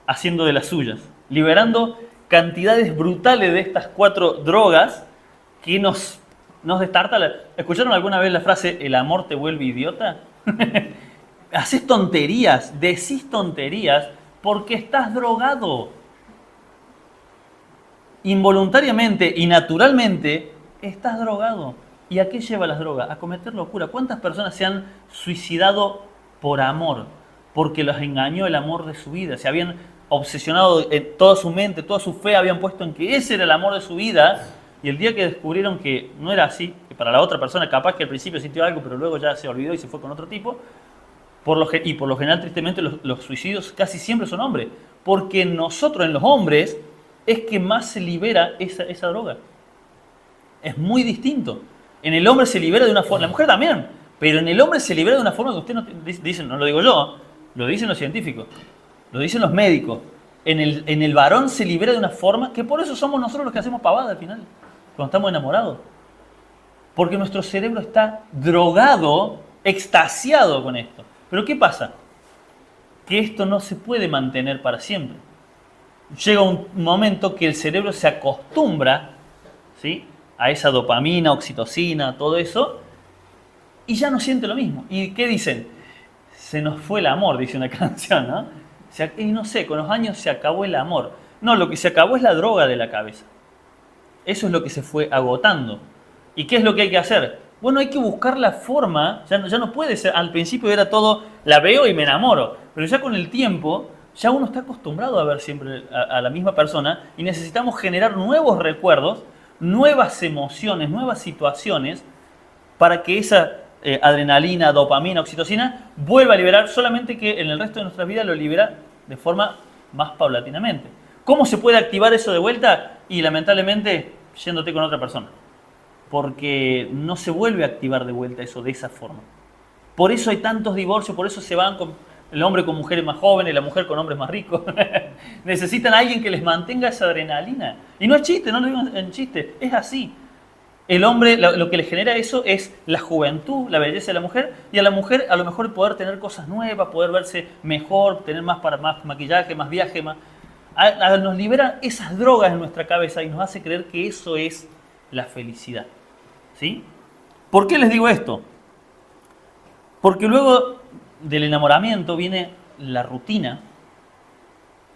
Speaker 1: haciendo de las suyas, liberando cantidades brutales de estas 4 drogas que nos destartalan. ¿Escucharon alguna vez la frase, el amor te vuelve idiota? Haces tonterías, decís tonterías porque estás drogado. Involuntariamente y naturalmente estás drogado. ¿Y a qué lleva las drogas? A cometer locura. ¿Cuántas personas se han suicidado por amor? Porque los engañó el amor de su vida. Se habían obsesionado en toda su mente, toda su fe habían puesto en que ese era el amor de su vida. Y el día que descubrieron que no era así, que para la otra persona capaz que al principio sintió algo, pero luego ya se olvidó y se fue con otro tipo, por lo general, tristemente, los suicidios casi siempre son hombres. Porque nosotros, en los hombres, es que más se libera esa droga. Es muy distinto. En el hombre se libera de una forma, la mujer también, pero en el hombre se libera de una forma que usted no dice, no lo digo yo, lo dicen los científicos, lo dicen los médicos. En el varón se libera de una forma que por eso somos nosotros los que hacemos pavada al final, cuando estamos enamorados. Porque nuestro cerebro está drogado, extasiado con esto. Pero ¿qué pasa? Que esto no se puede mantener para siempre. Llega un momento que el cerebro se acostumbra, ¿sí?, a esa dopamina, oxitocina, todo eso, y ya no siente lo mismo. ¿Y qué dicen? Se nos fue el amor, dice una canción, ¿no? Y no sé, con los años se acabó el amor. No, lo que se acabó es la droga de la cabeza. Eso es lo que se fue agotando. ¿Y qué es lo que hay que hacer? Bueno, hay que buscar la forma, ya no puede ser, al principio era todo, la veo y me enamoro, pero ya con el tiempo, ya uno está acostumbrado a ver siempre a la misma persona y necesitamos generar nuevos recuerdos, nuevas emociones, nuevas situaciones, para que esa adrenalina, dopamina, oxitocina vuelva a liberar, solamente que en el resto de nuestra vida lo libera de forma más paulatinamente. ¿Cómo se puede activar eso de vuelta? Y lamentablemente yéndote con otra persona. Porque no se vuelve a activar de vuelta eso de esa forma. Por eso hay tantos divorcios, por eso se van el hombre con mujeres más jóvenes, la mujer con hombres más ricos. Necesitan a alguien que les mantenga esa adrenalina. Y no es chiste, no lo digo en chiste, es así. El hombre, lo que le genera eso es la juventud, la belleza de la mujer, y a la mujer a lo mejor poder tener cosas nuevas, poder verse mejor, tener más maquillaje, más viaje, nos libera esas drogas en nuestra cabeza y nos hace creer que eso es la felicidad. ¿Sí? ¿Por qué les digo esto? Porque luego del enamoramiento viene la rutina,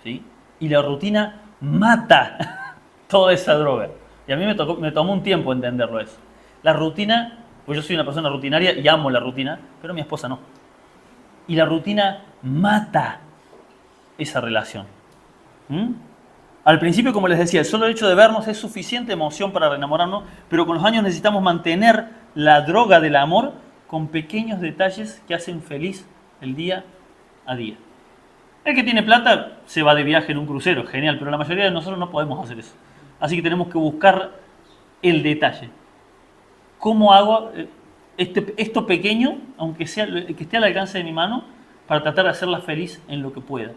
Speaker 1: ¿sí? Y la rutina mata toda esa droga. Y a mí me tomó un tiempo entenderlo eso. La rutina, pues yo soy una persona rutinaria y amo la rutina, pero mi esposa no. Y la rutina mata esa relación. Al principio, como les decía, el solo hecho de vernos es suficiente emoción para enamorarnos, pero con los años necesitamos mantener la droga del amor con pequeños detalles que hacen feliz el día a día. El que tiene plata se va de viaje en un crucero, genial, pero la mayoría de nosotros no podemos hacer eso. Así que tenemos que buscar el detalle. ¿Cómo hago esto pequeño, aunque sea que esté al alcance de mi mano, para tratar de hacerla feliz en lo que pueda?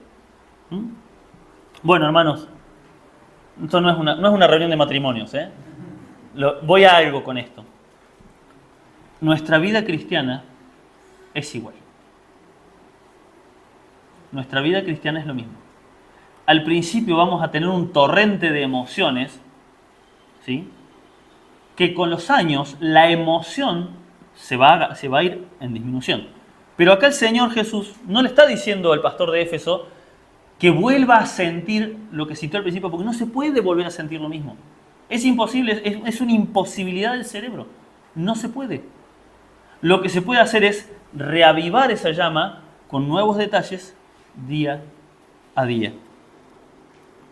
Speaker 1: Bueno, hermanos, esto no es una reunión de matrimonios, ¿eh? Voy a algo con esto. Nuestra vida cristiana es igual. Nuestra vida cristiana es lo mismo. Al principio vamos a tener un torrente de emociones, ¿sí?, que con los años la emoción se va a ir en disminución. Pero acá el Señor Jesús no le está diciendo al pastor de Éfeso que vuelva a sentir lo que sintió al principio, porque no se puede volver a sentir lo mismo. Es imposible, es una imposibilidad del cerebro. No se puede. Lo que se puede hacer es reavivar esa llama con nuevos detalles día a día.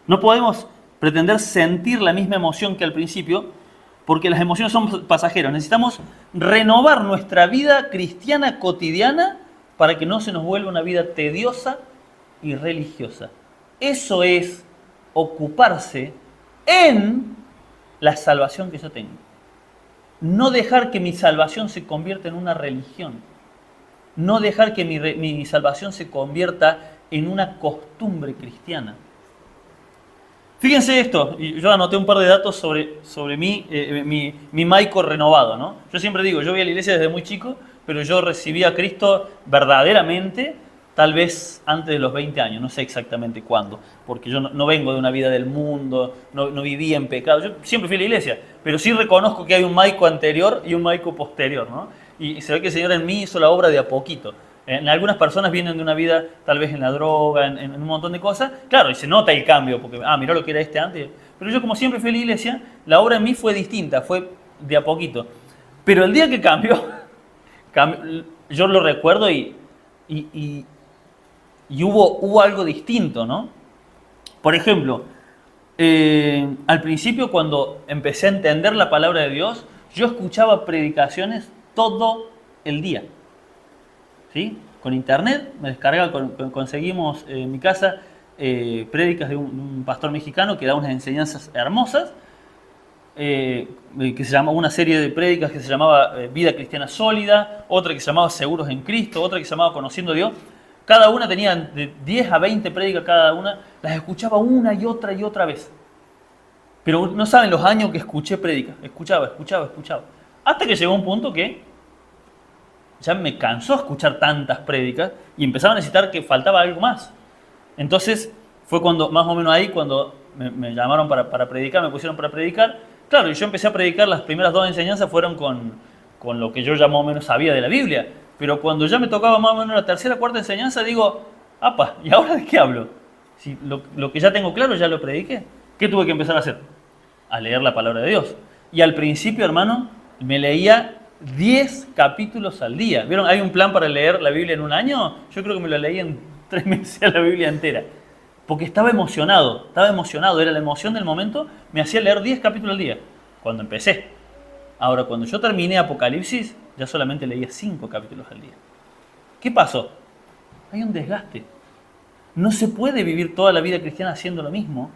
Speaker 1: No podemos pretender sentir la misma emoción que al principio, porque las emociones son pasajeras. Necesitamos renovar nuestra vida cristiana cotidiana para que no se nos vuelva una vida tediosa y religiosa. Eso es ocuparse en la salvación que yo tengo. No dejar que mi salvación se convierta en una religión. No dejar que mi salvación se convierta en una costumbre cristiana. Fíjense esto, y yo anoté un par de datos sobre mi Maico renovado, ¿no? Yo siempre digo, yo voy a la iglesia desde muy chico, pero yo recibí a Cristo verdaderamente tal vez antes de los 20 años, no sé exactamente cuándo, porque yo no vengo de una vida del mundo, no vivía en pecado, yo siempre fui a la iglesia, pero sí reconozco que hay un Maico anterior y un Maico posterior, ¿no? Y se ve que el Señor en mí hizo la obra de a poquito. En algunas personas vienen de una vida tal vez en la droga, en un montón de cosas, claro, y se nota el cambio, porque, mirá lo que era este antes, pero yo como siempre fui a la iglesia, la obra en mí fue distinta, fue de a poquito. Pero el día que cambió, yo lo recuerdo y hubo algo distinto, ¿no? Por ejemplo, al principio cuando empecé a entender la palabra de Dios, yo escuchaba predicaciones todo el día. ¿Sí? Con internet, me descargaba, conseguimos en mi casa prédicas de un pastor mexicano que da unas enseñanzas hermosas, que se llama una serie de prédicas que se llamaba Vida Cristiana Sólida, otra que se llamaba Seguros en Cristo, otra que se llamaba Conociendo a Dios. Cada una tenía de 10 a 20 prédicas cada una, las escuchaba una y otra vez. Pero no saben los años que escuché prédicas, escuchaba. Hasta que llegó un punto que ya me cansó escuchar tantas prédicas y empezaba a necesitar que faltaba algo más. Entonces fue cuando, más o menos ahí, cuando me llamaron para predicar, me pusieron para predicar. Claro, y yo empecé a predicar, las primeras 2 enseñanzas fueron con lo que yo ya más o menos sabía de la Biblia. Pero cuando ya me tocaba más o menos la tercera, cuarta enseñanza, digo, apa, ¿y ahora de qué hablo? Si lo que ya tengo claro ya lo prediqué. ¿Qué tuve que empezar a hacer? A leer la palabra de Dios. Y al principio, hermano, me leía 10 capítulos al día. ¿Vieron? Hay un plan para leer la Biblia en un año. Yo creo que me lo leí en 3 meses la Biblia entera. Porque estaba emocionado, era la emoción del momento, me hacía leer 10 capítulos al día, cuando empecé. Ahora, cuando yo terminé Apocalipsis, ya solamente leía 5 capítulos al día. ¿Qué pasó? Hay un desgaste. No se puede vivir toda la vida cristiana haciendo lo mismo.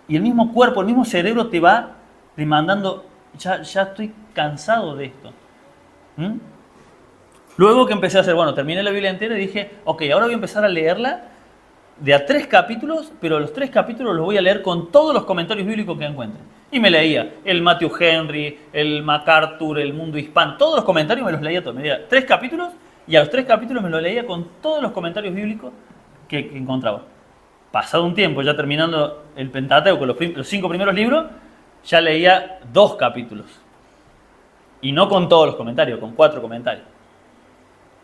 Speaker 1: Y el mismo cuerpo, el mismo cerebro te va demandando, ya estoy cansado de esto. Luego que empecé a hacer, terminé la Biblia entera y dije, ok, ahora voy a empezar a leerla de a 3 capítulos, pero los 3 capítulos los voy a leer con todos los comentarios bíblicos que encuentre. Y me leía el Matthew Henry, el MacArthur, el Mundo Hispano, todos los comentarios me los leía todos. Me leía 3 capítulos y a los 3 capítulos me los leía con todos los comentarios bíblicos que encontraba. Pasado un tiempo, ya terminando el Pentateuco, los 5 primeros libros, ya leía 2 capítulos. Y no con todos los comentarios, con 4 comentarios.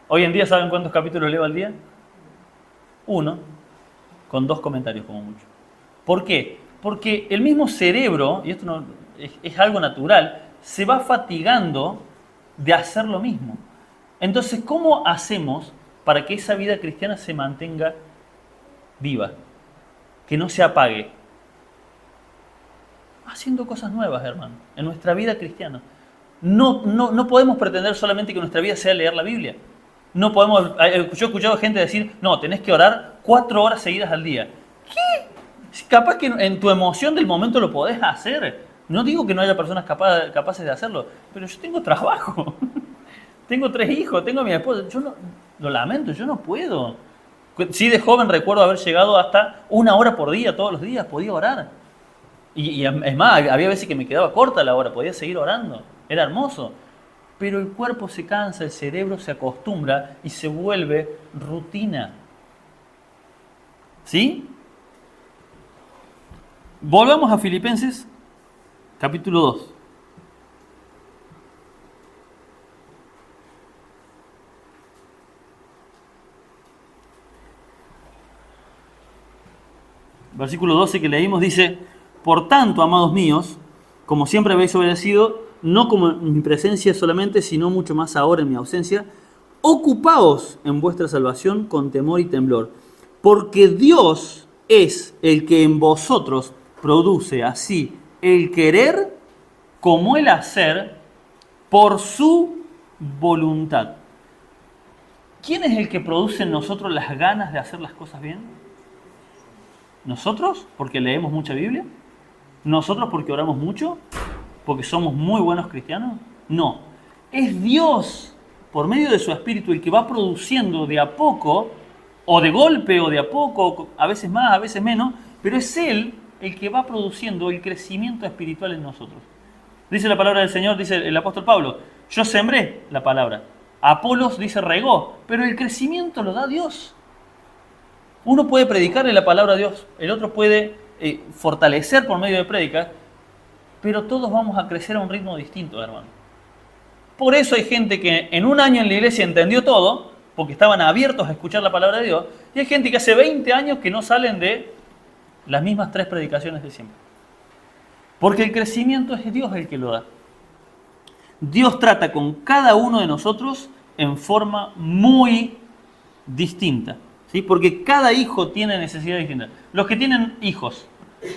Speaker 1: Hoy en día, ¿saben cuántos capítulos leo al día? 1, con 2 comentarios como mucho. ¿Por qué? Porque el mismo cerebro, y esto no, es algo natural, se va fatigando de hacer lo mismo. Entonces, ¿cómo hacemos para que esa vida cristiana se mantenga viva? Que no se apague. Haciendo cosas nuevas, hermano, en nuestra vida cristiana. No podemos pretender solamente que nuestra vida sea leer la Biblia. No podemos. Yo he escuchado gente decir, no, tenés que orar 4 horas seguidas al día. ¿Qué? Si capaz que en tu emoción del momento lo podés hacer. No digo que no haya personas capaces de hacerlo, pero yo tengo trabajo. Tengo 3 hijos, tengo a mi esposa. Yo no, lo lamento, yo no puedo. Sí, de joven recuerdo haber llegado hasta 1 hora por día, todos los días, podía orar. Y es más, había veces que me quedaba corta la hora, podía seguir orando. Era hermoso. Pero el cuerpo se cansa, el cerebro se acostumbra y se vuelve rutina. ¿Sí? Volvamos a Filipenses, capítulo 2. Versículo 12 que leímos dice, por tanto, amados míos, como siempre habéis obedecido, no como en mi presencia solamente, sino mucho más ahora en mi ausencia, ocupaos en vuestra salvación con temor y temblor, porque Dios es el que en vosotros produce así el querer como el hacer por su voluntad. ¿Quién es el que produce en nosotros las ganas de hacer las cosas bien? ¿Nosotros? ¿Porque leemos mucha Biblia? ¿Nosotros porque oramos mucho? ¿Porque somos muy buenos cristianos? No. Es Dios, por medio de su Espíritu, el que va produciendo de a poco, o de golpe, o de a poco, a veces más, a veces menos, pero es Él el que va produciendo el crecimiento espiritual en nosotros. Dice la palabra del Señor, dice el apóstol Pablo, yo sembré la palabra, Apolos dice regó, pero el crecimiento lo da Dios. Uno puede predicarle la palabra a Dios, el otro puede fortalecer por medio de prédicas, pero todos vamos a crecer a un ritmo distinto, hermano. Por eso hay gente que en un año en la iglesia entendió todo, porque estaban abiertos a escuchar la palabra de Dios, y hay gente que hace 20 años que no salen de las mismas 3 predicaciones de siempre. Porque el crecimiento es Dios el que lo da. Dios trata con cada uno de nosotros en forma muy distinta, ¿sí? Porque cada hijo tiene necesidades distintas. Los que tienen hijos,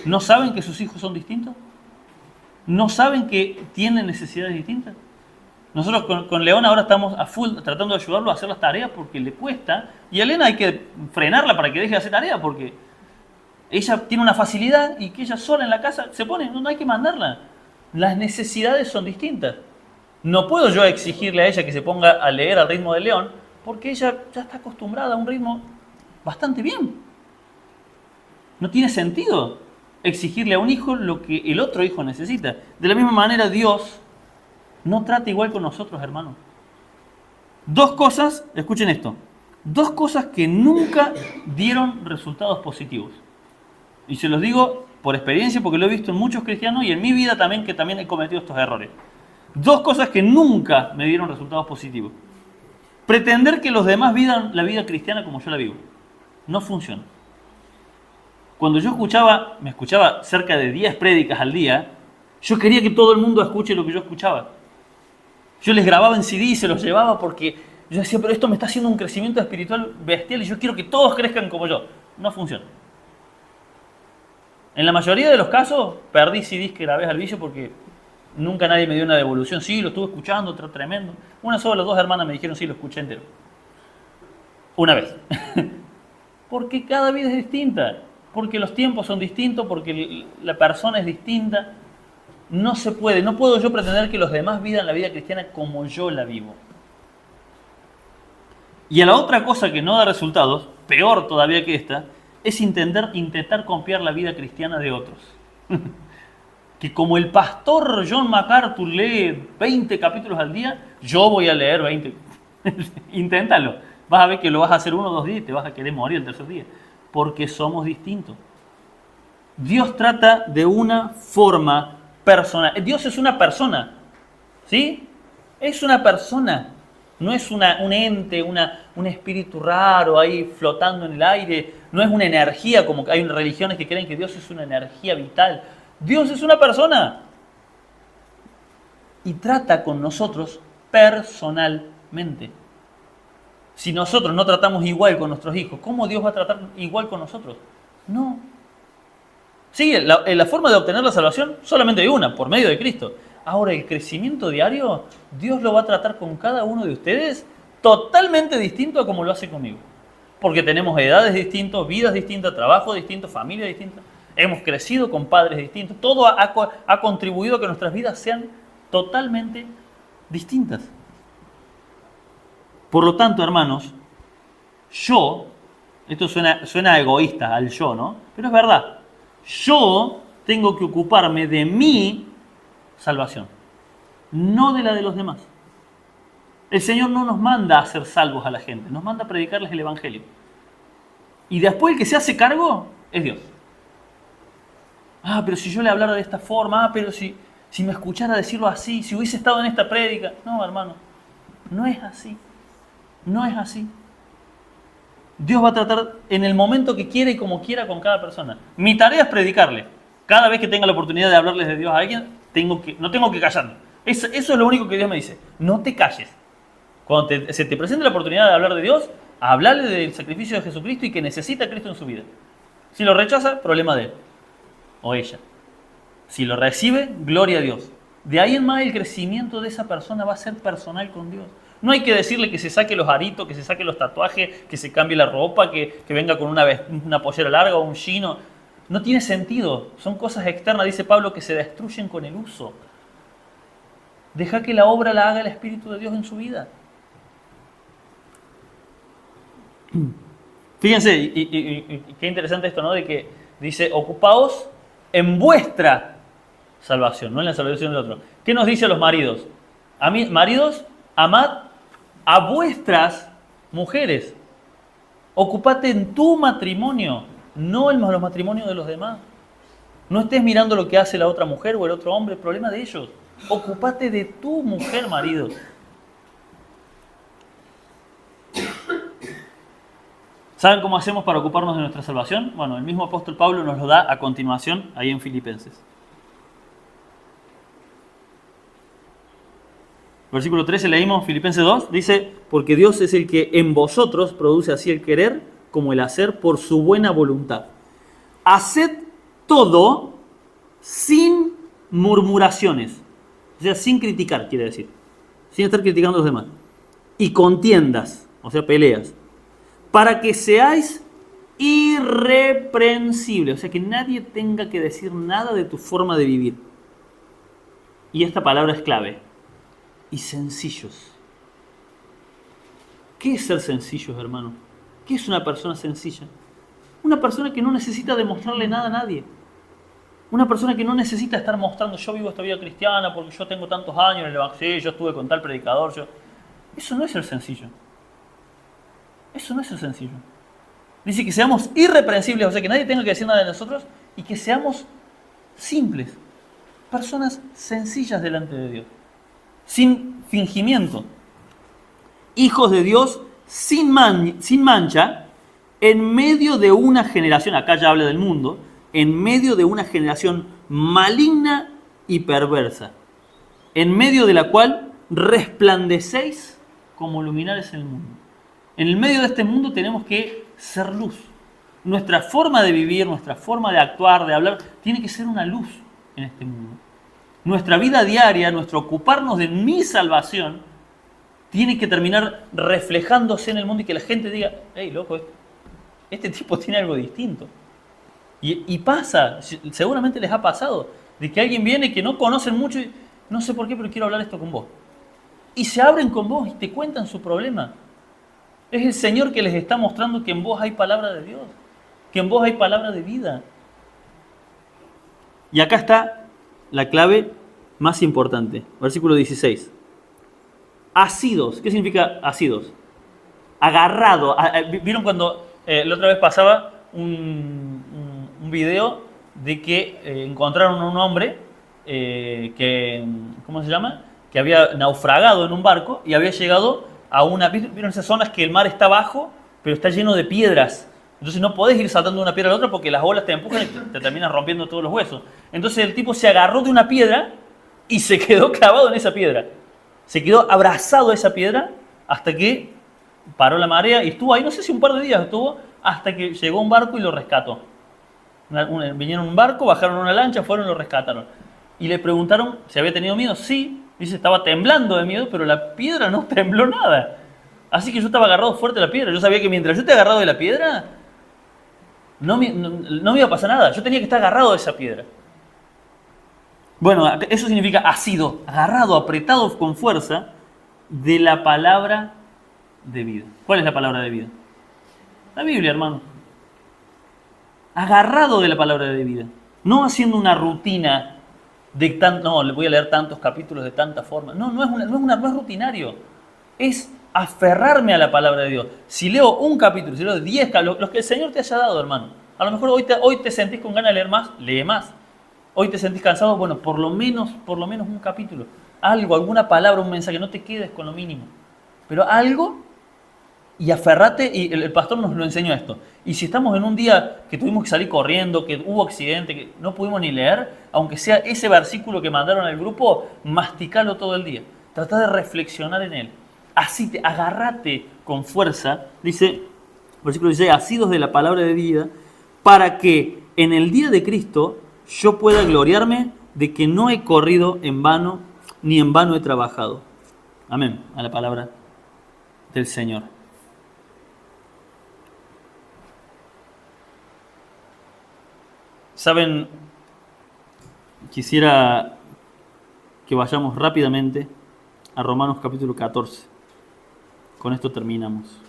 Speaker 1: ¿no saben que sus hijos son distintos? ¿No saben que tienen necesidades distintas? Nosotros con León ahora estamos a full tratando de ayudarlo a hacer las tareas porque le cuesta. Y a Elena hay que frenarla para que deje de hacer tareas porque ella tiene una facilidad y que ella sola en la casa se pone, no hay que mandarla. Las necesidades son distintas. No puedo yo exigirle a ella que se ponga a leer al ritmo de León porque ella ya está acostumbrada a un ritmo bastante bien. No tiene sentido exigirle a un hijo lo que el otro hijo necesita. De la misma manera Dios no trata igual con nosotros, hermanos. 2 cosas, escuchen esto, 2 cosas que nunca dieron resultados positivos. Y se los digo por experiencia porque lo he visto en muchos cristianos y en mi vida también, que también he cometido estos errores. 2 cosas que nunca me dieron resultados positivos. Pretender que los demás vivan la vida cristiana como yo la vivo. No funciona. Cuando yo me escuchaba cerca de 10 prédicas al día, yo quería que todo el mundo escuche lo que yo escuchaba. Yo les grababa en CD y se los llevaba porque yo decía, pero esto me está haciendo un crecimiento espiritual bestial y yo quiero que todos crezcan como yo. No funciona. En la mayoría de los casos, perdí CDs que grabé al vicio porque nunca nadie me dio una devolución. Sí, lo estuve escuchando, tremendo. Una sola, las 2 hermanas me dijeron, sí, lo escuché entero. Una vez. Porque cada vida es distinta. Porque los tiempos son distintos, porque la persona es distinta. No se puede, no puedo yo pretender que los demás vivan la vida cristiana como yo la vivo. Y a la otra cosa que no da resultados, peor todavía que esta, es intentar copiar la vida cristiana de otros. Que como el pastor John MacArthur lee 20 capítulos al día, yo voy a leer 20. Inténtalo. Vas a ver que lo vas a hacer 1 o 2 días y te vas a querer morir el tercer día. Porque somos distintos. Dios trata de una forma personal. Dios es una persona. ¿Sí? Es una persona. No es un ente, un espíritu raro ahí flotando en el aire. No es una energía, como hay religiones que creen que Dios es una energía vital. Dios es una persona. Y trata con nosotros personalmente. Si nosotros no tratamos igual con nuestros hijos, ¿cómo Dios va a tratar igual con nosotros? No. Sí, la forma de obtener la salvación solamente hay una, por medio de Cristo. Ahora, el crecimiento diario, Dios lo va a tratar con cada uno de ustedes totalmente distinto a como lo hace conmigo. Porque tenemos edades distintas, vidas distintas, trabajo distinto, familia distinta. Hemos crecido con padres distintos. Todo ha contribuido a que nuestras vidas sean totalmente distintas. Por lo tanto, hermanos, esto suena egoísta al yo, ¿no? Pero es verdad. Yo tengo que ocuparme de mi salvación, no de la de los demás. El Señor no nos manda a hacer salvos a la gente, nos manda a predicarles el Evangelio. Y después el que se hace cargo es Dios. Pero si yo le hablara de esta forma, pero si me escuchara decirlo así, si hubiese estado en esta prédica. No, hermano, no es así. No es así. Dios va a tratar en el momento que quiera y como quiera con cada persona. Mi tarea es predicarle. Cada vez que tenga la oportunidad de hablarles de Dios a alguien, no tengo que callarme. Eso es lo único que Dios me dice. No te calles. Cuando se te presente la oportunidad de hablar de Dios, hablarle del sacrificio de Jesucristo y que necesita a Cristo en su vida. Si lo rechaza, problema de él o ella. Si lo recibe, gloria a Dios. De ahí en más el crecimiento de esa persona va a ser personal con Dios. No hay que decirle que se saque los aritos, que se saque los tatuajes, que se cambie la ropa, que venga con una pollera larga o un chino. No tiene sentido. Son cosas externas, dice Pablo, que se destruyen con el uso. Deja que la obra la haga el Espíritu de Dios en su vida. Fíjense, y qué interesante esto, ¿no? De que dice, ocupaos en vuestra salvación, no en la salvación del otro. ¿Qué nos dice a los maridos? A mí, maridos, amad a vuestras mujeres. Ocupate en tu matrimonio, no en los matrimonios de los demás. No estés mirando lo que hace la otra mujer o el otro hombre, problema de ellos. Ocupate de tu mujer, marido. ¿Saben cómo hacemos para ocuparnos de nuestra salvación? Bueno, el mismo apóstol Pablo nos lo da a continuación ahí en Filipenses. Versículo 13 leímos Filipenses 2, dice, porque Dios es el que en vosotros produce así el querer como el hacer por su buena voluntad. Haced todo sin murmuraciones, o sea, sin criticar, quiere decir, sin estar criticando a los demás. Y contiendas, o sea, peleas, para que seáis irreprensibles, o sea, que nadie tenga que decir nada de tu forma de vivir. Y esta palabra es clave. Y sencillos. ¿Qué es ser sencillos, hermano? ¿Qué es una persona sencilla? Una persona que no necesita demostrarle nada a nadie. Una persona que no necesita estar mostrando, yo vivo esta vida cristiana porque yo tengo tantos años en el evangelio, yo estuve con tal predicador. Eso no es ser sencillo. Eso no es ser sencillo. Dice que seamos irreprensibles, o sea, que nadie tenga que decir nada de nosotros y que seamos simples. Personas sencillas delante de Dios. Sin fingimiento. Hijos de Dios sin mancha, en medio de una generación, acá ya habla del mundo, en medio de una generación maligna y perversa, en medio de la cual resplandecéis como luminares en el mundo. En el medio de este mundo tenemos que ser luz. Nuestra forma de vivir, nuestra forma de actuar, de hablar, tiene que ser una luz en este mundo. Nuestra vida diaria, nuestro ocuparnos de mi salvación, tiene que terminar reflejándose en el mundo y que la gente diga, hey, loco, este tipo tiene algo distinto. Y pasa, seguramente les ha pasado, de que alguien viene que no conocen mucho y no sé por qué, pero quiero hablar esto con vos. Y se abren con vos y te cuentan su problema. Es el Señor que les está mostrando que en vos hay palabra de Dios, que en vos hay palabra de vida. Y acá está la clave más importante. Versículo 16. Asidos. ¿Qué significa asidos? Agarrado. ¿Vieron cuando la otra vez pasaba un video de que encontraron a un hombre que, ¿cómo se llama? Que había naufragado en un barco y había llegado a una... ¿Vieron esas zonas que el mar está bajo, pero está lleno de piedras? Entonces no podés ir saltando de una piedra a la otra porque las olas te empujan y te terminan rompiendo todos los huesos. Entonces el tipo se agarró de una piedra y se quedó clavado en esa piedra. Se quedó abrazado a esa piedra hasta que paró la marea y estuvo ahí, no sé si un par de días estuvo, hasta que llegó un barco y lo rescató. Vinieron un barco, bajaron una lancha, fueron y lo rescataron. Y le preguntaron si había tenido miedo. Sí, dice, estaba temblando de miedo, pero la piedra no tembló nada. Así que yo estaba agarrado fuerte a la piedra. Yo sabía que mientras yo esté agarrado de la piedra, no me iba a pasar nada. Yo tenía que estar agarrado de esa piedra. Bueno, eso significa asido, agarrado, apretado con fuerza de la palabra de vida. ¿Cuál es la palabra de vida? La Biblia, hermano. Agarrado de la palabra de vida. No haciendo una rutina de no, le voy a leer tantos capítulos de tanta forma. No es rutinario. Es aferrarme a la palabra de Dios. Si leo un capítulo, si leo 10 capítulos, los que el Señor te haya dado, hermano. A lo mejor hoy te sentís con ganas de leer más, lee más. Hoy te sentís cansado, bueno, por lo menos un capítulo. Algo, alguna palabra, un mensaje, no te quedes con lo mínimo. Pero algo, y aferrate, y el pastor nos lo enseñó esto. Y si estamos en un día que tuvimos que salir corriendo, que hubo accidente, que no pudimos ni leer, aunque sea ese versículo que mandaron al grupo, masticalo todo el día. Trata de reflexionar en él. Así agárrate con fuerza, dice, versículo 16, asidos de la palabra de vida, para que en el día de Cristo yo pueda gloriarme de que no he corrido en vano, ni en vano he trabajado. Amén, a la palabra del Señor. Saben, quisiera que vayamos rápidamente a Romanos capítulo 14. Con esto terminamos.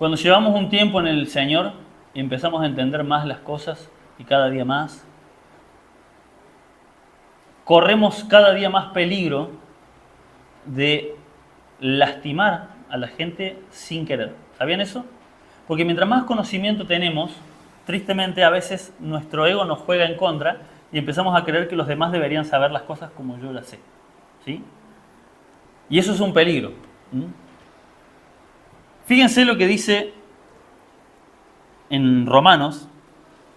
Speaker 1: Cuando llevamos un tiempo en el Señor y empezamos a entender más las cosas y cada día más, corremos cada día más peligro de lastimar a la gente sin querer. ¿Sabían eso? Porque mientras más conocimiento tenemos, tristemente a veces nuestro ego nos juega en contra y empezamos a creer que los demás deberían saber las cosas como yo las sé. ¿Sí? Y eso es un peligro. Fíjense lo que dice en Romanos,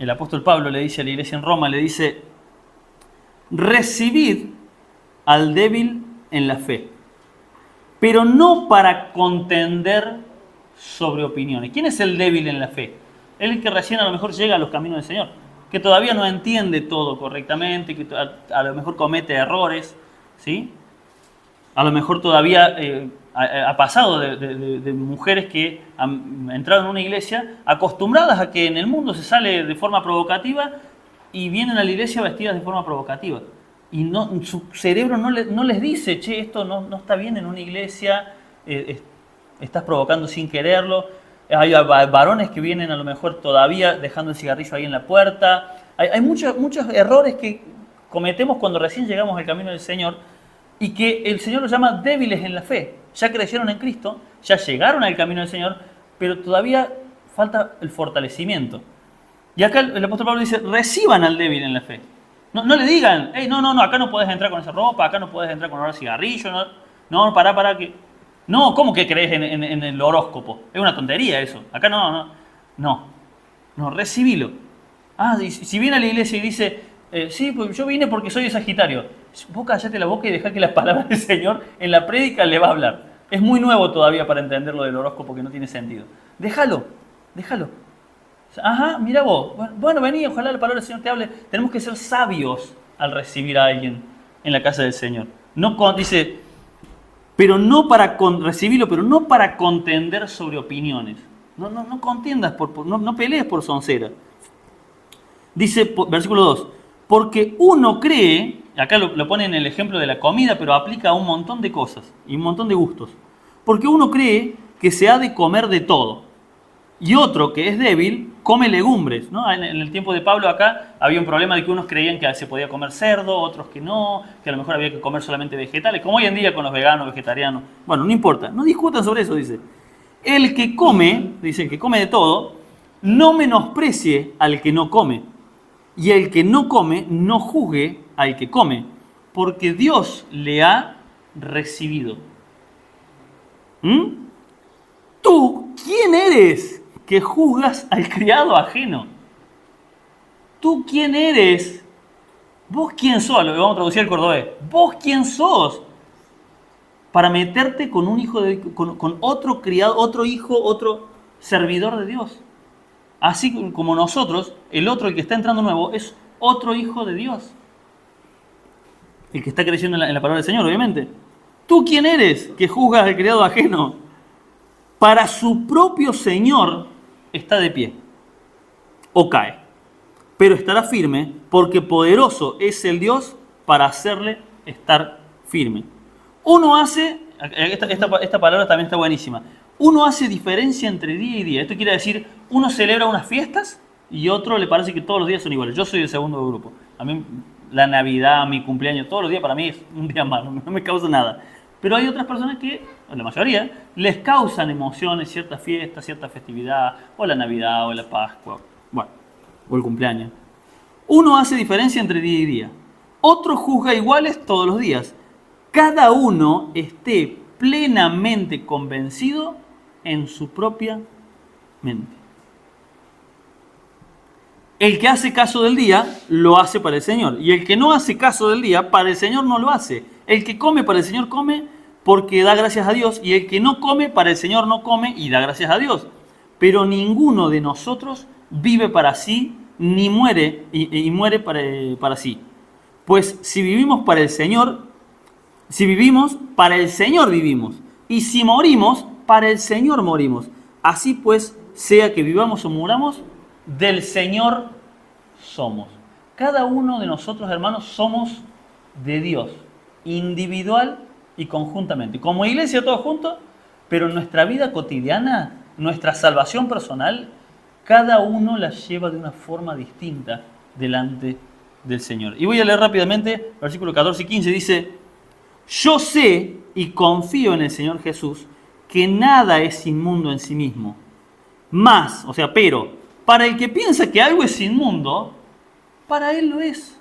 Speaker 1: el apóstol Pablo le dice a la iglesia en Roma, le dice: recibid al débil en la fe, pero no para contender sobre opiniones. ¿Quién es el débil en la fe? El que recién a lo mejor llega a los caminos del Señor, que todavía no entiende todo correctamente, que a lo mejor comete errores, ¿sí? A lo mejor todavía ha pasado de mujeres que han entrado en una iglesia acostumbradas a que en el mundo se sale de forma provocativa y vienen a la iglesia vestidas de forma provocativa. Y no, su cerebro no les dice: che, esto no está bien en una iglesia, estás provocando sin quererlo. Hay varones que vienen a lo mejor todavía dejando el cigarrillo ahí en la puerta. Hay muchos errores que cometemos cuando recién llegamos al camino del Señor y que el Señor los llama débiles en la fe. Ya crecieron en Cristo, ya llegaron al camino del Señor, pero todavía falta el fortalecimiento. Y acá el apóstol Pablo dice: reciban al débil en la fe. No le digan: hey, no, acá no podés entrar con esa ropa, acá no podés entrar con olor a cigarrillo, pará, que... No, ¿cómo que crees en el horóscopo? Es una tontería eso. Acá no, recibilo. Ah, si viene a la iglesia y dice: sí, pues yo vine porque soy de Sagitario. Vos callate la boca y dejá que las palabras del Señor en la prédica le va a hablar. Es muy nuevo todavía para entender lo del horóscopo, que no tiene sentido. Déjalo. Ajá, mira vos. Bueno, vení, ojalá la palabra del Señor te hable. Tenemos que ser sabios al recibir a alguien en la casa del Señor. Dice, pero no para recibirlo, pero no para contender sobre opiniones. No contiendas, no pelees por soncera. Dice, versículo 2, porque uno cree, acá lo pone en el ejemplo de la comida, pero aplica a un montón de cosas y un montón de gustos. Porque uno cree que se ha de comer de todo. Y otro, que es débil, come legumbres, ¿no? En el tiempo de Pablo acá había un problema de que unos creían que se podía comer cerdo, otros que no, que a lo mejor había que comer solamente vegetales, como hoy en día con los veganos, vegetarianos. Bueno, no importa, no discutan sobre eso, dice. El que come, dice, el que come de todo, no menosprecie al que no come. Y el que no come, no juzgue al que come, porque Dios le ha recibido. ¿Tú quién eres que juzgas al criado ajeno? ¿Tú quién eres? ¿Vos quién sos? Lo vamos a traducir al cordobés. ¿Vos quién sos para meterte con un hijo con otro criado, otro hijo, otro servidor de Dios? Así como nosotros, el otro, el que está entrando nuevo, es otro hijo de Dios. El que está creciendo en la palabra del Señor, obviamente. ¿Tú quién eres que juzgas al criado ajeno? Para su propio Señor está de pie o cae, pero estará firme, porque poderoso es el Dios para hacerle estar firme. Uno hace, esta palabra también está buenísima, uno hace diferencia entre día y día. Esto quiere decir, uno celebra unas fiestas y otro le parece que todos los días son iguales. Yo soy el segundo grupo. A mí la Navidad, mi cumpleaños, todos los días para mí es un día más, no me causa nada. Pero hay otras personas que, la mayoría, les causan emociones ciertas fiestas, cierta festividad, o la Navidad, o la Pascua, bueno, o el cumpleaños. Uno hace diferencia entre día y día. Otro juzga iguales todos los días. Cada uno esté plenamente convencido en su propia mente. El que hace caso del día, lo hace para el Señor. Y el que no hace caso del día, para el Señor no lo hace. El que come para el Señor come porque da gracias a Dios. Y el que no come para el Señor no come y da gracias a Dios. Pero ninguno de nosotros vive para sí, ni muere y muere para sí. Pues si vivimos para el Señor, si vivimos, para el Señor vivimos. Y si morimos, para el Señor morimos. Así pues, sea que vivamos o muramos, del Señor somos. Cada uno de nosotros, hermanos, somos de Dios, individual y conjuntamente. Como iglesia todos juntos, pero en nuestra vida cotidiana nuestra salvación personal, cada uno la lleva de una forma distinta delante del Señor. Y voy a leer rápidamente, versículo 14 y 15, dice: yo sé y confío en el Señor Jesús, que nada es inmundo en sí mismo. Más, o sea, pero, para el que piensa que algo es inmundo, para él lo es.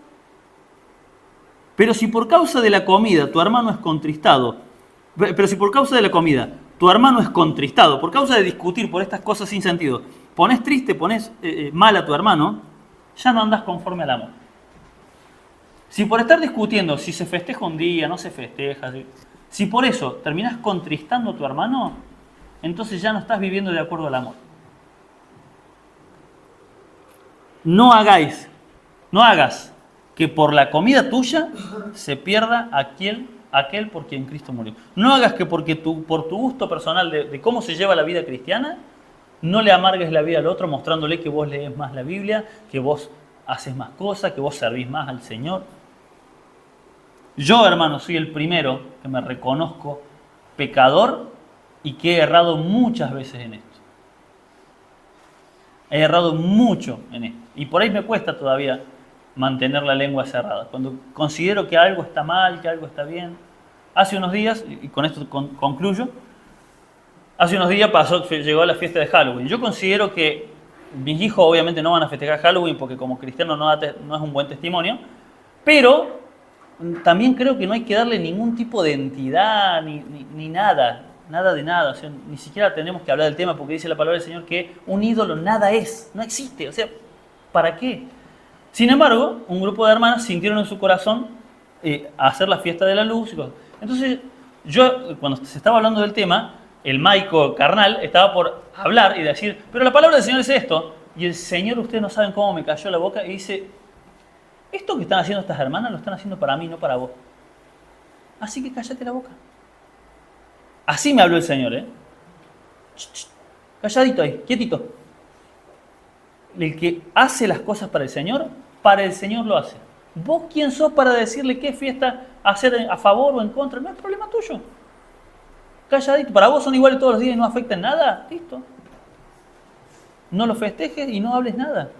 Speaker 1: Pero si por causa de la comida tu hermano es contristado, por causa de discutir por estas cosas sin sentido, pones triste, pones mal a tu hermano, ya no andas conforme al amor. Si por estar discutiendo si se festeja un día, no se festeja, si por eso terminás contristando a tu hermano, entonces ya no estás viviendo de acuerdo al amor. No hagas que por la comida tuya se pierda aquel por quien Cristo murió. No hagas que por tu gusto personal de cómo se lleva la vida cristiana, no le amargues la vida al otro mostrándole que vos lees más la Biblia, que vos haces más cosas, que vos servís más al Señor. Yo, hermano, soy el primero que me reconozco pecador y que he errado muchas veces en esto. He errado mucho en esto. Y por ahí me cuesta todavía mantener la lengua cerrada. Cuando considero que algo está mal, que algo está bien. Hace unos días, y con esto concluyo, hace unos días llegó la fiesta de Halloween. Yo considero que mis hijos obviamente no van a festejar Halloween porque como cristiano no es un buen testimonio, pero también creo que no hay que darle ningún tipo de entidad ni nada. Nada de nada, o sea, ni siquiera tenemos que hablar del tema porque dice la palabra del Señor que un ídolo nada es, no existe, o sea, ¿para qué? Sin embargo, un grupo de hermanas sintieron en su corazón hacer la fiesta de la luz y cosas. Entonces, yo, cuando se estaba hablando del tema, el Maico carnal estaba por hablar y decir, pero la palabra del Señor es esto, y el Señor, ustedes no saben cómo me cayó la boca, y dice, esto que están haciendo estas hermanas lo están haciendo para mí, no para vos. Así que cállate la boca. Así me habló el Señor, ¿eh? Calladito ahí, quietito. El que hace las cosas para el Señor lo hace. ¿Vos quién sos para decirle qué fiesta hacer a favor o en contra? No es problema tuyo. Calladito. Para vos son iguales todos los días y no afectan nada. Listo. No lo festejes y no hables nada.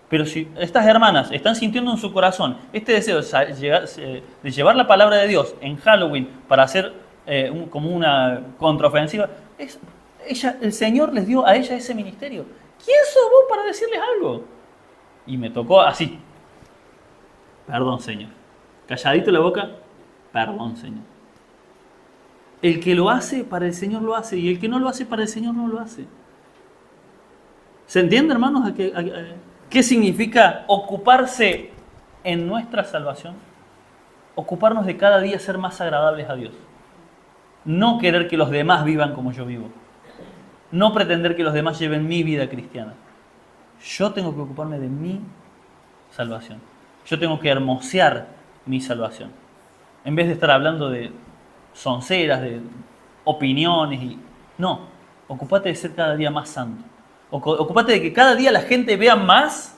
Speaker 1: Pero si estas hermanas están sintiendo en su corazón este deseo de llevar la palabra de Dios en Halloween para hacer como una contraofensiva, el Señor les dio a ella ese ministerio. ¿Quién sos vos para decirles algo? Y me tocó así. Perdón, Señor. Calladito la boca. Perdón, Señor. El que lo hace, para el Señor lo hace. Y el que no lo hace, para el Señor no lo hace. ¿Se entiende, hermanos, qué significa ocuparse en nuestra salvación? Ocuparnos de cada día ser más agradables a Dios. No querer que los demás vivan como yo vivo. No pretender que los demás lleven mi vida cristiana. Yo tengo que ocuparme de mi salvación. Yo tengo que hermosear mi salvación. En vez de estar hablando de sonceras, de opiniones. No, ocúpate de ser cada día más santo. Ocúpate de que cada día la gente vea más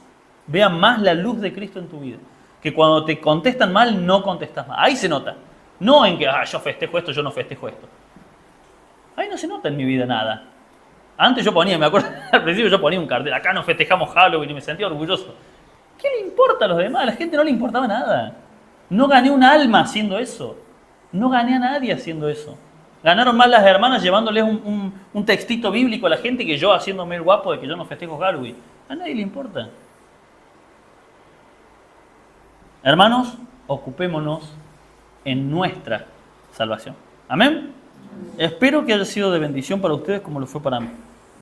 Speaker 1: la luz de Cristo en tu vida. Que cuando te contestan mal, no contestas mal. Ahí se nota. No en que yo festejo esto, yo no festejo esto. Ahí no se nota en mi vida nada. Antes yo ponía, me acuerdo, al principio yo ponía un cartel, acá no festejamos Halloween y me sentía orgulloso. ¿Qué le importa a los demás? A la gente no le importaba nada. No gané un alma haciendo eso. No gané a nadie haciendo eso. Ganaron más las hermanas llevándoles un textito bíblico a la gente que yo haciéndome el guapo de que yo no festejo Halloween. A nadie le importa. Hermanos, ocupémonos en nuestra salvación. Amén. Espero que haya sido de bendición para ustedes como lo fue para mí.